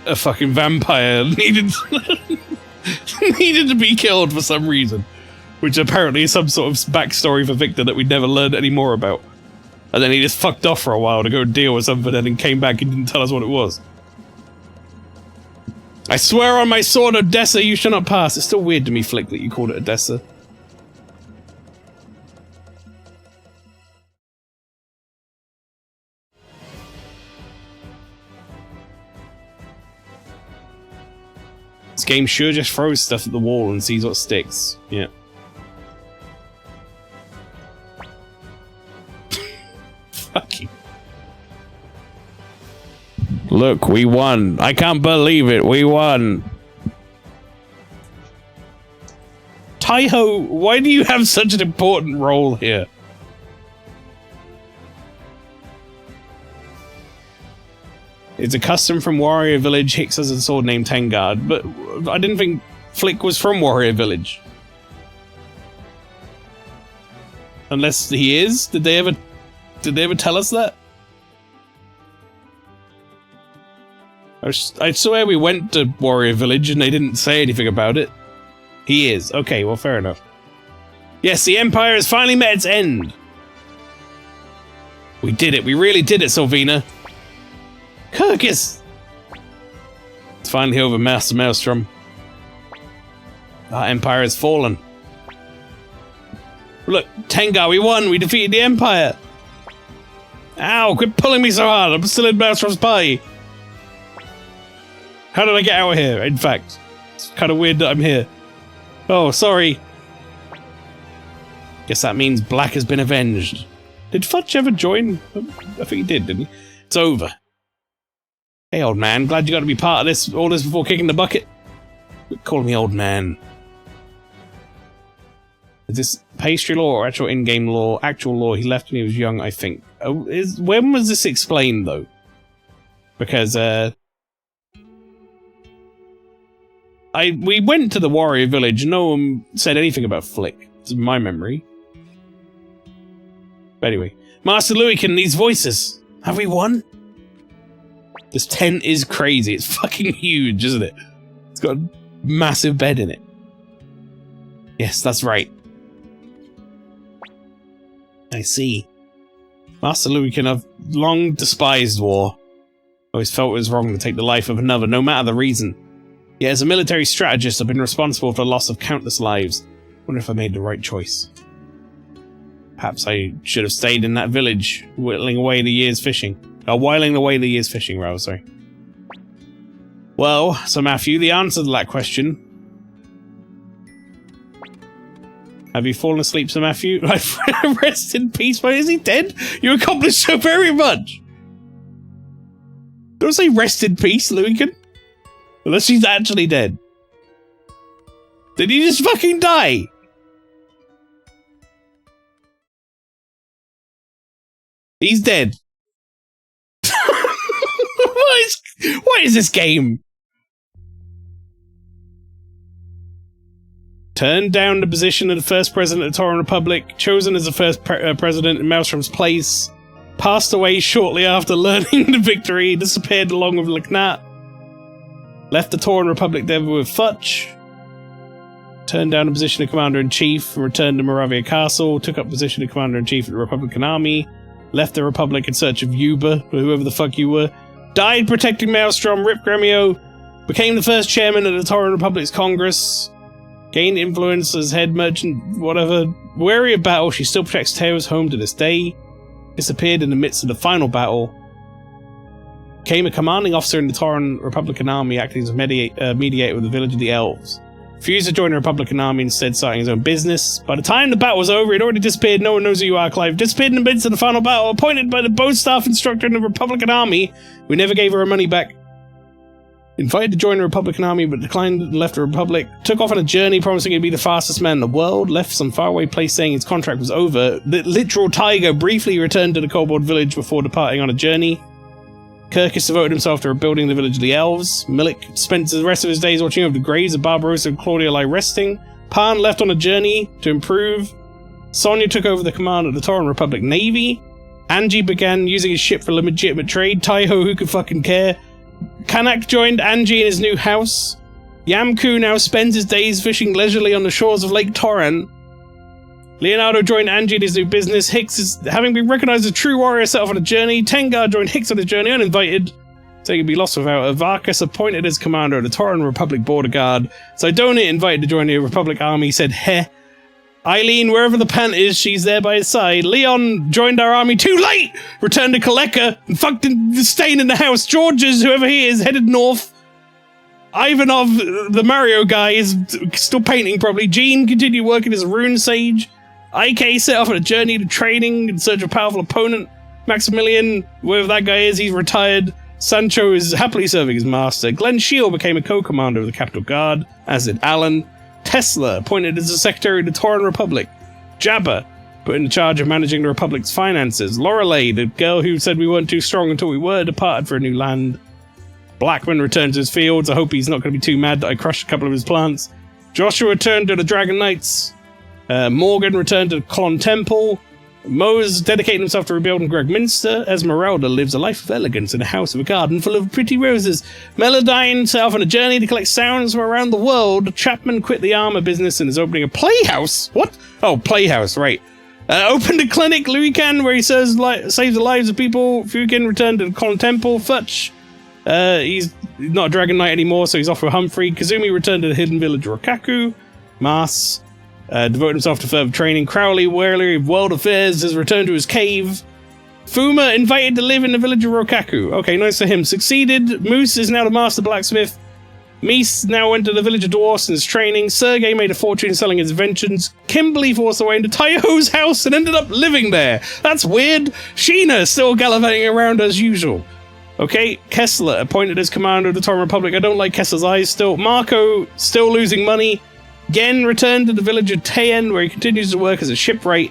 a fucking vampire needed to be killed for some reason. Which apparently is some sort of backstory for Victor that we never learned any more about. And then he just fucked off for a while to go deal with something and then came back and didn't tell us what it was. I swear on my sword, Odessa, you shall not pass. It's still weird to me, Flick, that you called it Odessa. This game sure just throws stuff at the wall and sees what sticks. Yeah. Fuck you. Look, we won. I can't believe it. We won. Taiho, why do you have such an important role here? It's a custom from Warrior Village. Hicks has a sword named Tengard, but I didn't think Flick was from Warrior Village. Unless he is? Did they ever tell us that? I swear we went to Warrior Village and they didn't say anything about it. He is. Okay, well, fair enough. Yes, the Empire has finally met its end. We did it. We really did it, Sylvina. Kirkus! It's finally over, Master Maelstrom. Our Empire has fallen. Look, Tengar, we won! We defeated the Empire! Ow, quit pulling me so hard! I'm still in Maelstrom's party! How did I get out of here, in fact? It's kind of weird that I'm here. Oh, sorry. Guess that means Black has been avenged. Did Fudge ever join? I think he did, didn't he? It's over. Hey, old man, glad you got to be part of this, all this before kicking the bucket. Quit calling me old man. Is this pastry law or actual in-game law? Actual law, he left when he was young, I think. Oh, when was this explained, though? Because, we went to the Warrior Village and no one said anything about Flick. It's my memory. But anyway. Master Luiken, these voices. Have we won? This tent is crazy. It's fucking huge, isn't it? It's got a massive bed in it. Yes, that's right. I see. Master Luiken, I've long despised war. Always felt it was wrong to take the life of another, no matter the reason. Yet as a military strategist, I've been responsible for the loss of countless lives. Wonder if I made the right choice. Perhaps I should have stayed in that village, whittling away the years fishing. Whiling away the years fishing, rather, sorry. Well, so Matthew, the answer to that question... Have you fallen asleep, Sir Matthew? Rest in peace, but is he dead? You accomplished so very much! Don't say rest in peace, Luiken. Unless he's actually dead. Did he just fucking die? He's dead. What is this game? Turned down the position of the first president of the Tauran Republic, chosen as the first president in Maelstrom's place, passed away shortly after learning the victory, disappeared along with Leknat, left the Tauran Republic together with Futch, turned down the position of Commander-in-Chief, returned to Moravia Castle, took up position of Commander-in-Chief of the Republican Army, left the Republic in search of Yuba, or whoever the fuck you were, died protecting Maelstrom, ripped Gremio, became the first chairman of the Tauran Republic's Congress, gained influence as head merchant, whatever. Wary of battle, she still protects Teo's home to this day. Disappeared in the midst of the final battle. Became a commanding officer in the Tauran Republican Army, acting as a mediator with the village of the Elves. Refused to join the Republican Army, instead starting his own business. By the time the battle was over, he'd already disappeared. No one knows who you are, Clive. Disappeared in the midst of the final battle, appointed by the bow staff instructor in the Republican Army. We never gave her her money back. Invited to join the Republican Army, but declined and left the Republic. Took off on a journey, promising he'd be the fastest man in the world. Left some faraway place saying his contract was over. The literal tiger briefly returned to the Kobold village before departing on a journey. Kirkus devoted himself to rebuilding the village of the elves. Milik spent the rest of his days watching over the graves of Barbarossa and Claudia lie resting. Pan left on a journey to improve. Sonia took over the command of the Tauran Republic Navy. Angie began using his ship for legitimate trade. Taiho, who could fucking care? Kanak joined Angie in his new house. Yamku now spends his days fishing leisurely on the shores of Lake Toran. Leonardo joined Angie in his new business. Hicks is having been recognized as a true warrior set off on a journey. Tengar joined Hicks on his journey uninvited, so he could be lost without her. Varkas appointed as commander of the Tauran Republic Border Guard. Sidona invited to join the Republic army, said heh. Eileen, wherever the pant is, she's there by his side. Leon joined our army too late! Returned to Kaleka and fucked staying in the house. Georges, whoever he is, headed north. Ivanov, the Mario guy, is still painting probably. Jean continued working as a rune sage. IK set off on a journey to training in search of a powerful opponent. Maximilian, wherever that guy is, he's retired. Sancho is happily serving his master. Glenn Shield became a co-commander of the Capital Guard, as did Alan. Tesla, appointed as the Secretary of the Tauran Republic. Jabba, put in charge of managing the Republic's finances. Lorelei, the girl who said we weren't too strong until we were, departed for a new land. Blackman returned to his fields. I hope he's not going to be too mad that I crushed a couple of his plants. Joshua returned to the Dragon Knights. Morgan returned to Colon Temple. Mose dedicated himself to rebuilding Gregminster. Esmeralda lives a life of elegance in a house of a garden full of pretty roses. Melodyne set off on a journey to collect sounds from around the world. Chapman quit the armor business and is opening a playhouse. What? Oh, playhouse, right. Opened a clinic, Luican, where he saves the lives of people. Fukin returned to Colon Temple. Futch, he's not a Dragon Knight anymore, so he's off with Humphrey. Kazumi returned to the hidden village Rokaku. Mars devoted himself to further training. Crowley, wary of world affairs, has returned to his cave. Fuma, invited to live in the village of Rokaku. Okay, nice for him. Succeeded. Moose is now the master blacksmith. Mies now went to the village of Dwarfs and is training. Sergei made a fortune selling his inventions. Kimberly forced her way into Taiho's house and ended up living there. That's weird. Sheena still gallivanting around as usual. Okay, Kessler appointed as commander of the Tauran Republic. I don't like Kessler's eyes still. Marco still losing money. Gen returned to the village of Tayen, where he continues to work as a shipwright.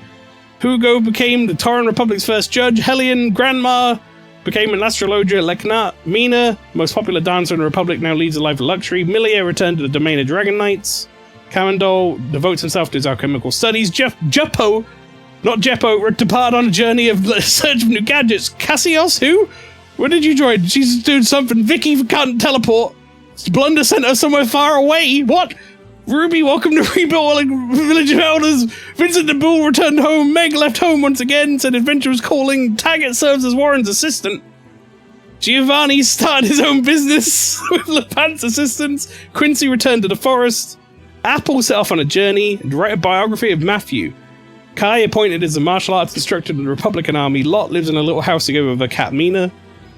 Hugo became the Tauran Republic's first judge. Hellion Grandma became an astrologer at Leknat. Mina, most popular dancer in the Republic, now leads a life of luxury. Milia returned to the domain of Dragon Knights. Kamandol devotes himself to his alchemical studies. Jeppo, not Jeppo, depart on a journey of search of new gadgets. Cassios, who? Where did you join? She's doing something. Vicky can't teleport. Blunder sent her somewhere far away. What? Ruby, welcome to rebuilding Village of Elders. Vincent the Bull returned home. Meg left home once again, said adventure was calling. Taggart serves as Warren's assistant. Giovanni started his own business with LePant's assistance. Quincy returned to the forest. Apple set off on a journey to write a biography of Matthew. Kai appointed as the martial arts instructor of the Republican Army. Lot lives in a little house together with her cat Mina.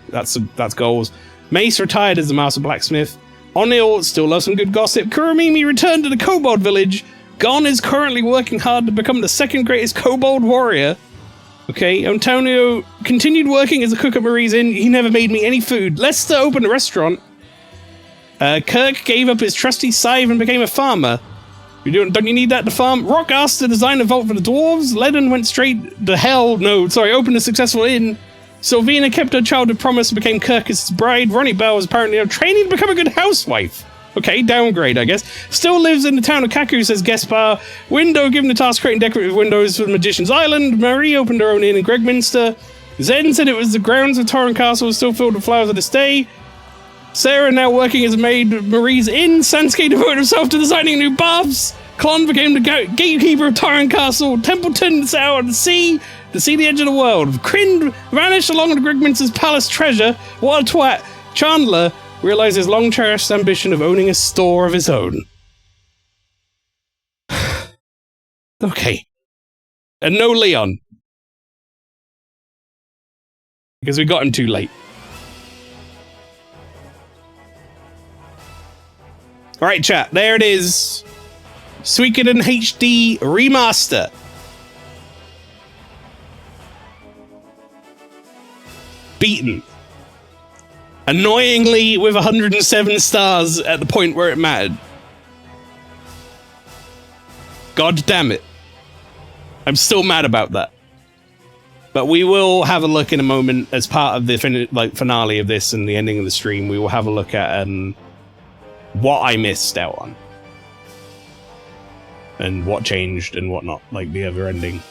That's goals. Mace retired as the master blacksmith. O'Neill still loves some good gossip. Kuramimi returned to the Kobold village. Gon is currently working hard to become the second greatest Kobold warrior. Okay, Antonio continued working as a cook at Marie's Inn. He never made me any food. Lester opened a restaurant. Kirk gave up his trusty scythe and became a farmer. Don't you need that to farm? Rock asked to design a vault for the dwarves. Ledden went straight to hell. No, sorry, opened a successful inn. Sylvina kept her childhood promise and became Kirkus' bride. Ronnie Bell was apparently training to become a good housewife. Okay, downgrade, I guess. Still lives in the town of Kaku, says Gaspar. Window given the task creating decorative windows for the Magician's Island. Marie opened her own inn in Gregminster. Zen said it was the grounds of Torrent Castle still filled with flowers of this day. Sarah now working as a maid at Marie's Inn. Sansuke devoted himself to designing new baths. Klon became the gatekeeper of Torrent Castle. Templeton set out at the sea to see the edge of the world. Crind vanished along with Gregminster's palace treasure. What a twat. Chandler realized his long-cherished ambition of owning a store of his own. Okay. And no Leon. Because we got him too late. Alright, chat. There it is. Suikoden HD Remaster. Beaten. Annoyingly with 107 stars at the point where it mattered. God damn it. I'm still mad about that. But we will have a look in a moment as part of the finale of this and the ending of the stream. We will have a look at what I missed out on and what changed and whatnot, like the other ending.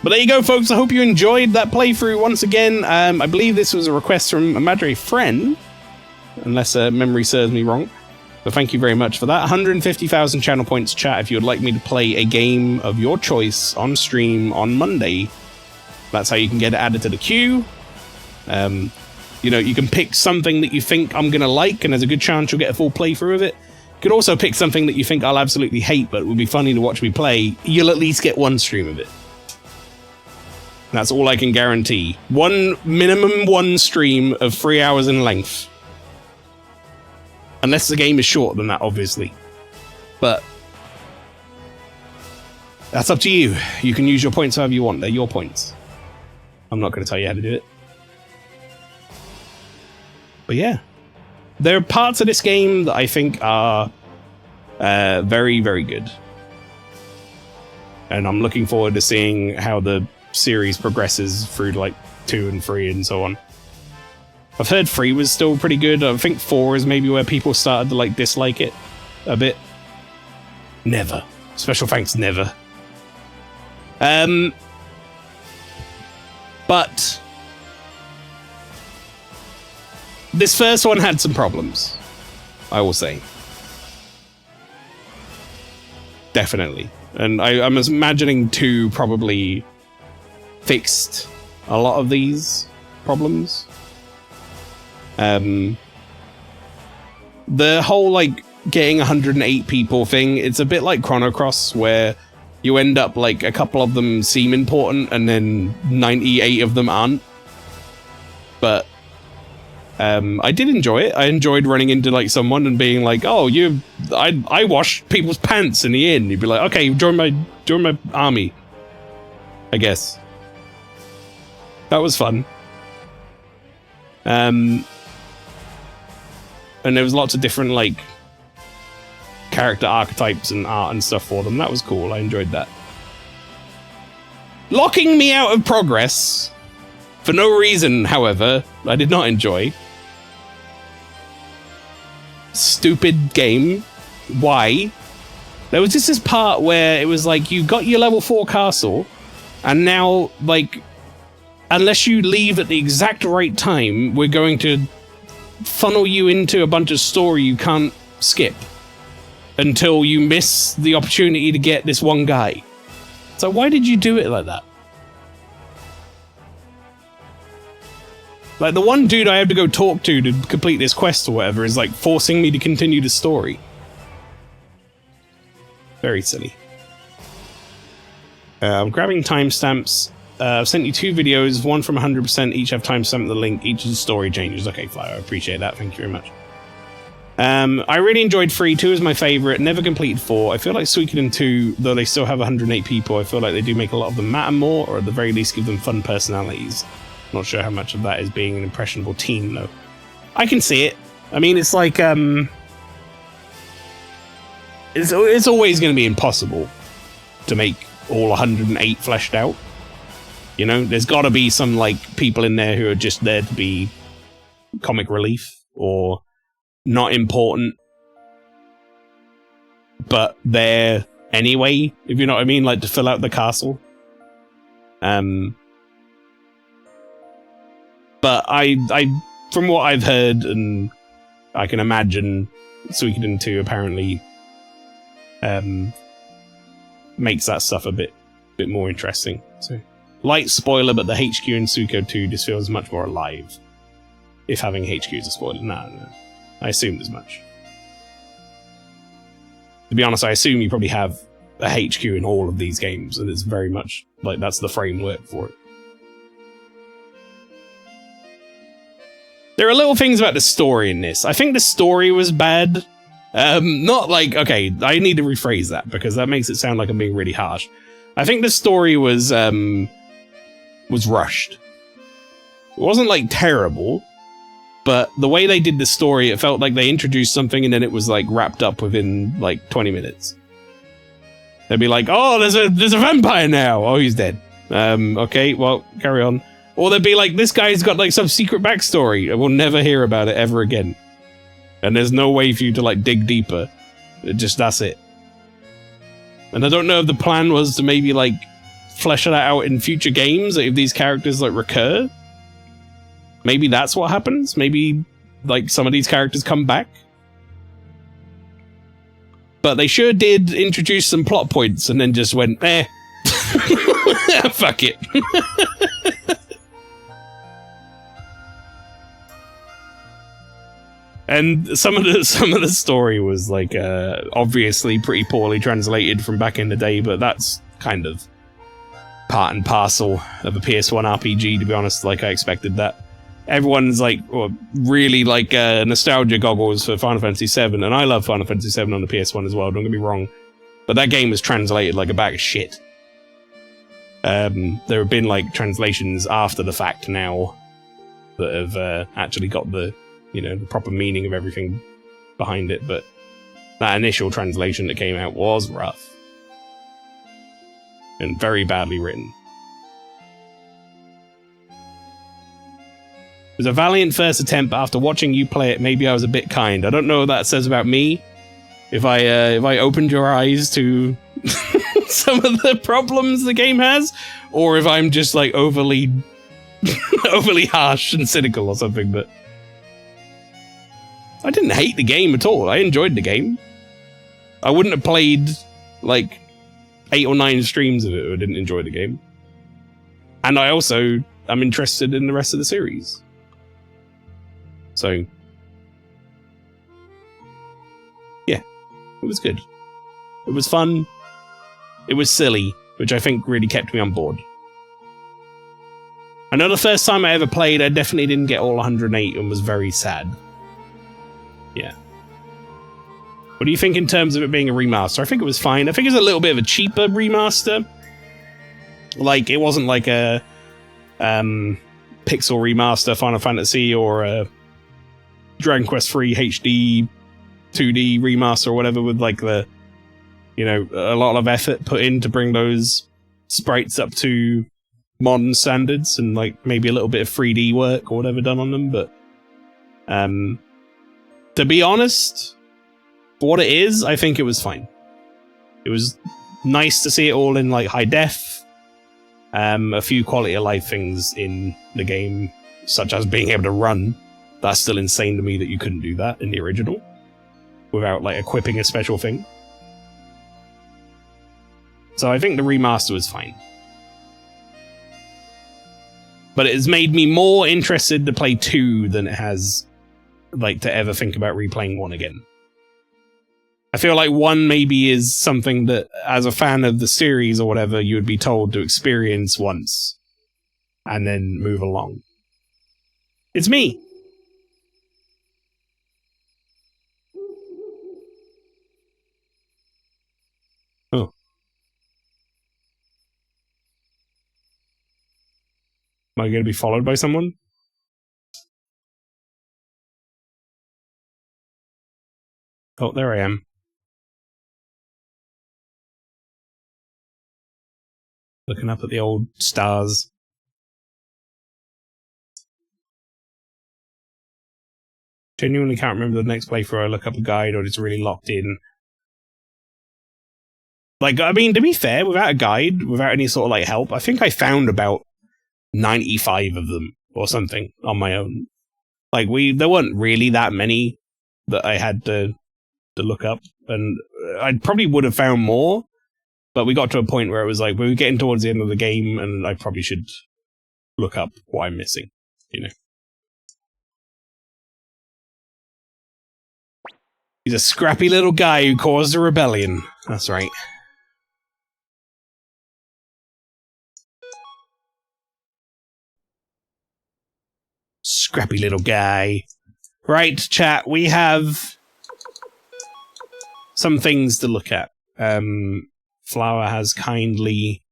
But there you go, folks. I hope you enjoyed that playthrough once again. I believe this was a request from a Madre friend, unless memory serves me wrong. So thank you very much for that. 150,000 channel points, chat, if you would like me to play a game of your choice on stream on Monday. That's how you can get it added to the queue. You know, you can pick something that you think I'm going to like, and there's a good chance you'll get a full playthrough of it. You could also pick something that you think I'll absolutely hate, but it would be funny to watch me play. You'll at least get one stream of it. That's all I can guarantee. Minimum one stream of 3 hours in length. Unless the game is shorter than that, obviously. But that's up to you. You can use your points however you want. They're your points. I'm not going to tell you how to do it. But yeah. There are parts of this game that I think are very, very good. And I'm looking forward to seeing how the series progresses through like 2 and 3 and so on. I've heard 3 was still pretty good. I think 4 is maybe where people started to like dislike it a bit. Never. Special thanks, never. But this first one had some problems, I will say. Definitely. And I'm imagining 2 probably fixed a lot of these problems. The whole like getting 108 people thing, it's a bit like Chrono Cross, where you end up like a couple of them seem important and then 98 of them aren't. But I did enjoy it. I enjoyed running into like someone and being like, "Oh, I wash people's pants in the inn." You'd be like, "Okay, join my army." I guess that was fun. And there was lots of different like character archetypes and art and stuff for them. That was cool. I enjoyed that. Locking me out of progress for no reason, however, I did not enjoy. Stupid game. Why? There was just this part where it was like you got your level 4 castle, and now like unless you leave at the exact right time, we're going to funnel you into a bunch of story you can't skip until you miss the opportunity to get this one guy. So why did you do it like that? Like the one dude I have to go talk to complete this quest or whatever is like forcing me to continue the story. Very silly. I'm grabbing timestamps. I've sent you 2 videos, one from 100%, each have timestamp the link, each of the story changes. Okay, Flyer, I appreciate that, thank you very much. I really enjoyed 3, 2 is my favourite, never completed 4. I feel like Suikoden 2, though they still have 108 people, I feel like they do make a lot of them matter more, or at the very least give them fun personalities. Not sure how much of that is being an impressionable teen, though. I can see it. I mean, it's like, it's always going to be impossible to make all 108 fleshed out. You know, there's got to be some, like, people in there who are just there to be comic relief or not important, but they're anyway, if you know what I mean, like to fill out the castle. But I from what I've heard, and I can imagine, Suikoden 2 apparently makes that stuff a bit more interesting. So, light spoiler, but the HQ in Suikoden 2 just feels much more alive. If having HQ is a spoiler, no. I assumed as much. To be honest, I assume you probably have a HQ in all of these games, and it's very much like that's the framework for it. There are little things about the story in this. I think the story was bad. Not like, okay, I need to rephrase that because that makes it sound like I'm being really harsh. I think the story was rushed. It wasn't like terrible, but the way they did the story, it felt like they introduced something and then it was like wrapped up within like 20 minutes. They'd be like, oh, there's a vampire now. Oh, he's dead. Okay, well, carry on. Or they'd be like, this guy's got like some secret backstory, and we'll never hear about it ever again. And there's no way for you to like dig deeper. That's it. And I don't know if the plan was to maybe like flesh that out in future games, if these characters like recur. Maybe that's what happens. Maybe like some of these characters come back. But they sure did introduce some plot points and then just went, eh. Fuck it. And some of the story was like obviously pretty poorly translated from back in the day, but that's kind of part and parcel of a PS1 RPG, to be honest. Like, I expected that. Everyone's like, really like nostalgia goggles for Final Fantasy VII, and I love Final Fantasy VII on the PS1 as well, don't get me wrong. But that game was translated like a bag of shit. There have been like translations after the fact now that have actually got the, you know, the proper meaning of everything behind it, but that initial translation that came out was rough. And very badly written. It was a valiant first attempt, but after watching you play it, maybe I was a bit kind. I don't know what that says about me. If I opened your eyes to some of the problems the game has, or if I'm just like overly harsh and cynical or something, but I didn't hate the game at all. I enjoyed the game. I wouldn't have played like 8 or 9 streams of it if I didn't enjoy the game. And I also am interested in the rest of the series. So, yeah, it was good. It was fun. It was silly, which I think really kept me on board. I know the first time I ever played, I definitely didn't get all 108 and was very sad. Yeah. What do you think in terms of it being a remaster? I think it was fine. I think it was a little bit of a cheaper remaster. Like, it wasn't like a pixel remaster Final Fantasy or a Dragon Quest III HD 2D remaster or whatever, with like the, you know, a lot of effort put in to bring those sprites up to modern standards, and like maybe a little bit of 3D work or whatever done on them. But to be honest, for what it is, I think it was fine. It was nice to see it all in like high def. A few quality of life things in the game, such as being able to run. That's still insane to me that you couldn't do that in the original without like equipping a special thing. So I think the remaster was fine. But it has made me more interested to play 2 than it has like to ever think about replaying 1 again. I feel like 1 maybe is something that, as a fan of the series or whatever, you would be told to experience once and then move along. It's me. Oh. Am I going to be followed by someone? Oh, there I am. Looking up at the old stars. Genuinely can't remember the next playthrough. I look up a guide or it's really locked in. Like, I mean, to be fair, without a guide, without any sort of like help, I think I found about 95 of them or something on my own. Like, there weren't really that many that I had to look up, and I probably would have found more, but we got to a point where it was like, we were getting towards the end of the game, and I probably should look up what I'm missing, you know. He's a scrappy little guy who caused a rebellion. That's right. Scrappy little guy. Right, chat, we have some things to look at. Flower has kindly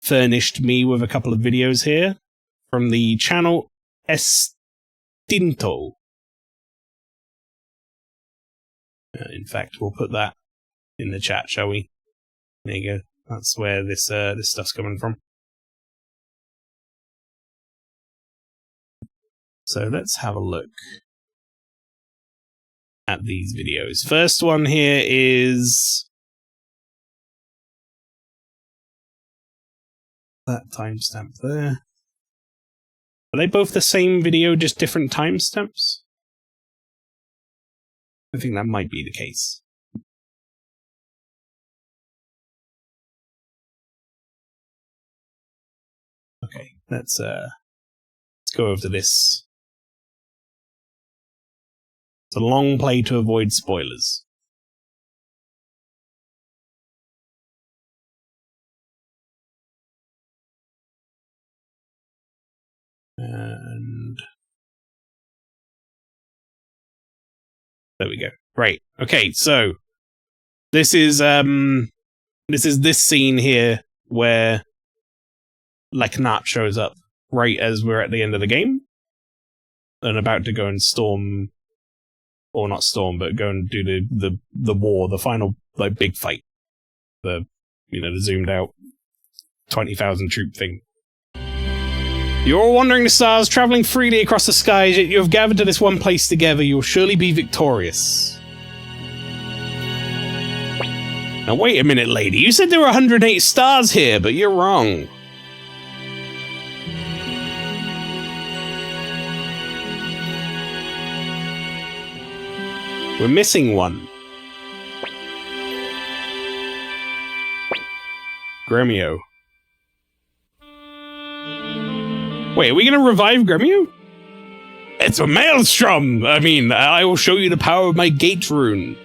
furnished me with a couple of videos here from the channel Estinto. In fact, we'll put that in the chat, shall we? There you go. That's where this this stuff's coming from. So let's have a look at these videos. First one here is that timestamp there. Are they both the same video, just different timestamps? I think that might be the case. Okay, let's go over to this. It's a long play to avoid spoilers. And there we go. Right. Okay, so this is this scene here where Leknat shows up right as we're at the end of the game and about to go and storm, or not storm, but go and do the war, the final like big fight, the zoomed out 20,000 troop thing. You're all wandering the stars, traveling freely across the skies, yet you have gathered to this one place together. You will surely be victorious. Now wait a minute, lady. You said there were 108 stars here, but you're wrong. We're missing one. Gremio. Wait, are we gonna revive Gremio? It's a Maelstrom! I mean, I will show you the power of my gate rune.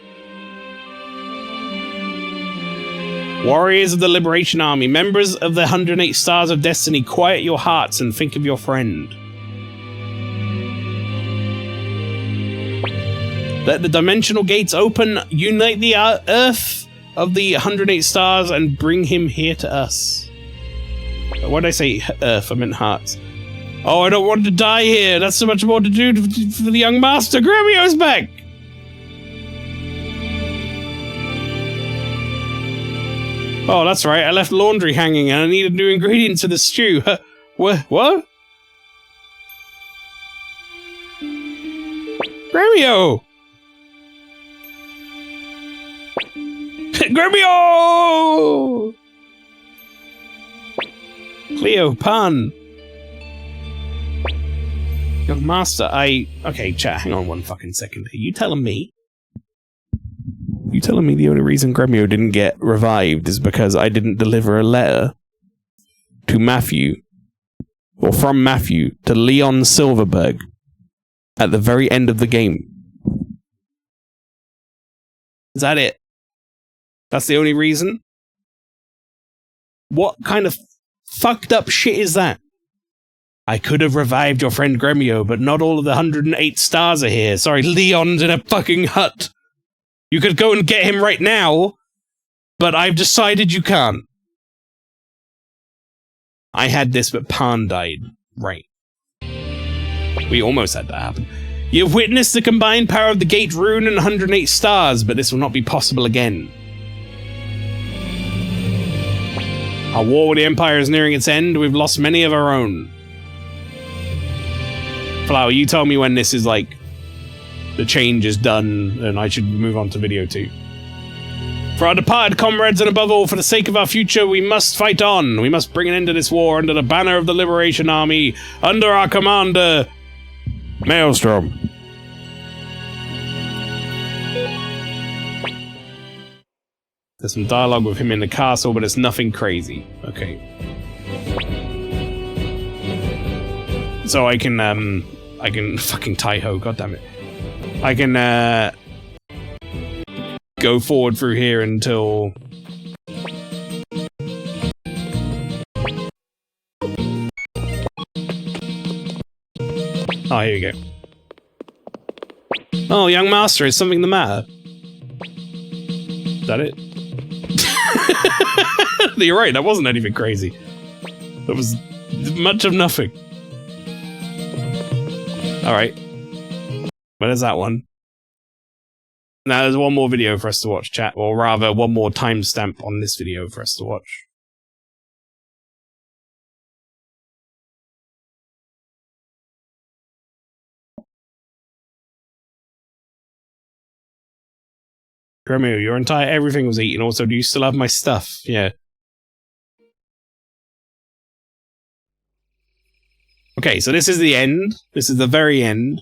Warriors of the Liberation Army, members of the 108 Stars of Destiny, quiet your hearts and think of your friend. Let the dimensional gates open, unite the earth of the 108 stars, and bring him here to us. Why did I say earth? I meant hearts. Oh, I don't want to die here. That's so much more to do for the young master. Gremio's back! Oh, that's right. I left laundry hanging and I needed new ingredients for the stew. What? Gremio! Gremio! Cleo, Pan. Young master, okay, chat, hang on one fucking second. Are you telling me the only reason Gremio didn't get revived is because I didn't deliver a letter to Matthew, or from Matthew, to Leon Silverberg at the very end of the game? Is that it? That's the only reason? What kind of fucked up shit is that? I could have revived your friend Gremio, but not all of the 108 stars are here. Sorry, Leon's in a fucking hut. You could go and get him right now, but I've decided you can't. I had this, but Pan died. Right. We almost had that happen. You've witnessed the combined power of the Gate Rune and 108 stars, but this will not be possible again. Our war with the Empire is nearing its end. We've lost many of our own. Flower, you tell me when this is like the change is done and I should move on to video 2. For our departed comrades and above all for the sake of our future, we must fight on. We must bring an end to this war under the banner of the Liberation Army, under our commander, Maelstrom. There's some dialogue with him in the castle, but it's nothing crazy. Okay. So I can fucking Taiho, goddammit. I can, go forward through here until... Oh, here we go. Oh, young master, is something the matter? Is that it? You're right, that wasn't anything crazy. That was much of nothing. Alright. Where's that one? Now, there's one more video for us to watch, chat. Or rather, one more timestamp on this video for us to watch. Gremio, your entire everything was eaten. Also, do you still have my stuff? Yeah. Okay, so this is the end. This is the very end.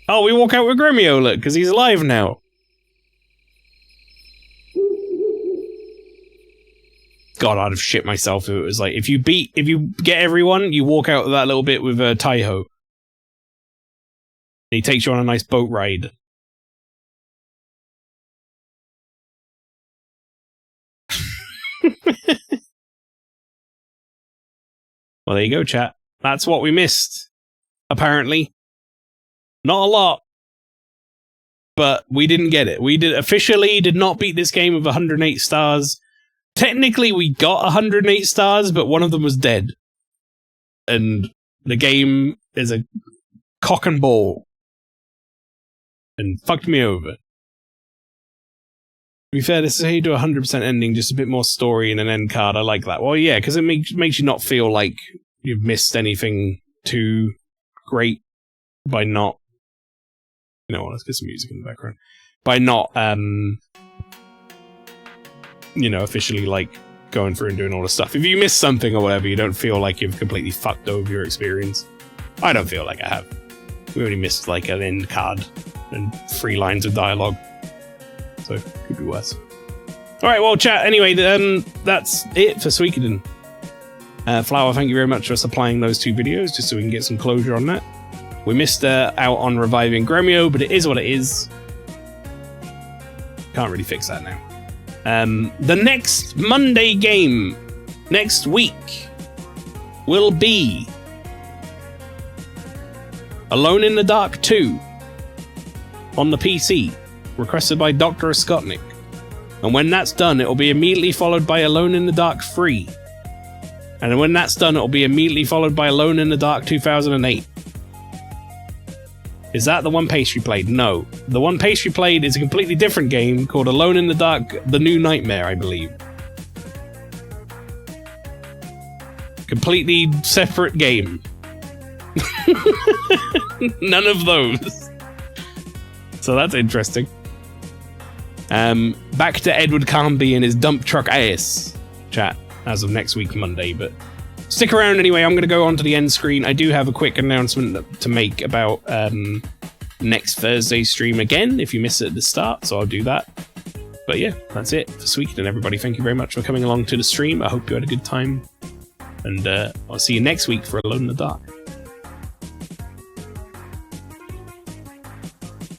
Oh, we walk out with Gremio, look, because he's alive now. God, I'd have shit myself if it was like, if you get everyone, you walk out of that little bit with Taiho. He takes you on a nice boat ride. Well, there you go, chat. That's what we missed. Apparently. Not a lot. But we didn't get it. We officially did not beat this game with 108 stars. Technically, we got 108 stars, but one of them was dead. And the game is a cock and ball. And fucked me over. To be fair, this is how you do a 100% ending, just a bit more story and an end card. I like that. Well, yeah, because it makes you not feel like you've missed anything too great by not... You know what, let's get some music in the background. By not, you know, officially, like, going through and doing all the stuff. If you miss something or whatever, you don't feel like you've completely fucked over your experience. I don't feel like I have. We only missed, like, an end card and 3 lines of dialogue. So, could be worse. Alright, well, chat, anyway, that's it for Suikoden. Flower, thank you very much for supplying those 2 videos, just so we can get some closure on that. We missed out on reviving Gremio, but it is what it is. Can't really fix that now. The next Monday game, next week, will be Alone in the Dark 2 on the PC. Requested by Dr. Skotnik. And when that's done, it'll be immediately followed by Alone in the Dark 3. And when that's done, it'll be immediately followed by Alone in the Dark 2008. Is that the one Pastry played? No. The one Pastry played is a completely different game called Alone in the Dark, The New Nightmare, I believe. Completely separate game. None of those. So that's interesting. Back to Edward Carnby and his dump truck ass, chat, as of next week, Monday. But stick around anyway. I'm going to go on to the end screen. I do have a quick announcement to make about next Thursday's stream again, if you miss it at the start, so I'll do that. But yeah, that's it for Suikoden, everybody. Thank you very much for coming along to the stream. I hope you had a good time. And I'll see you next week for Alone in the Dark.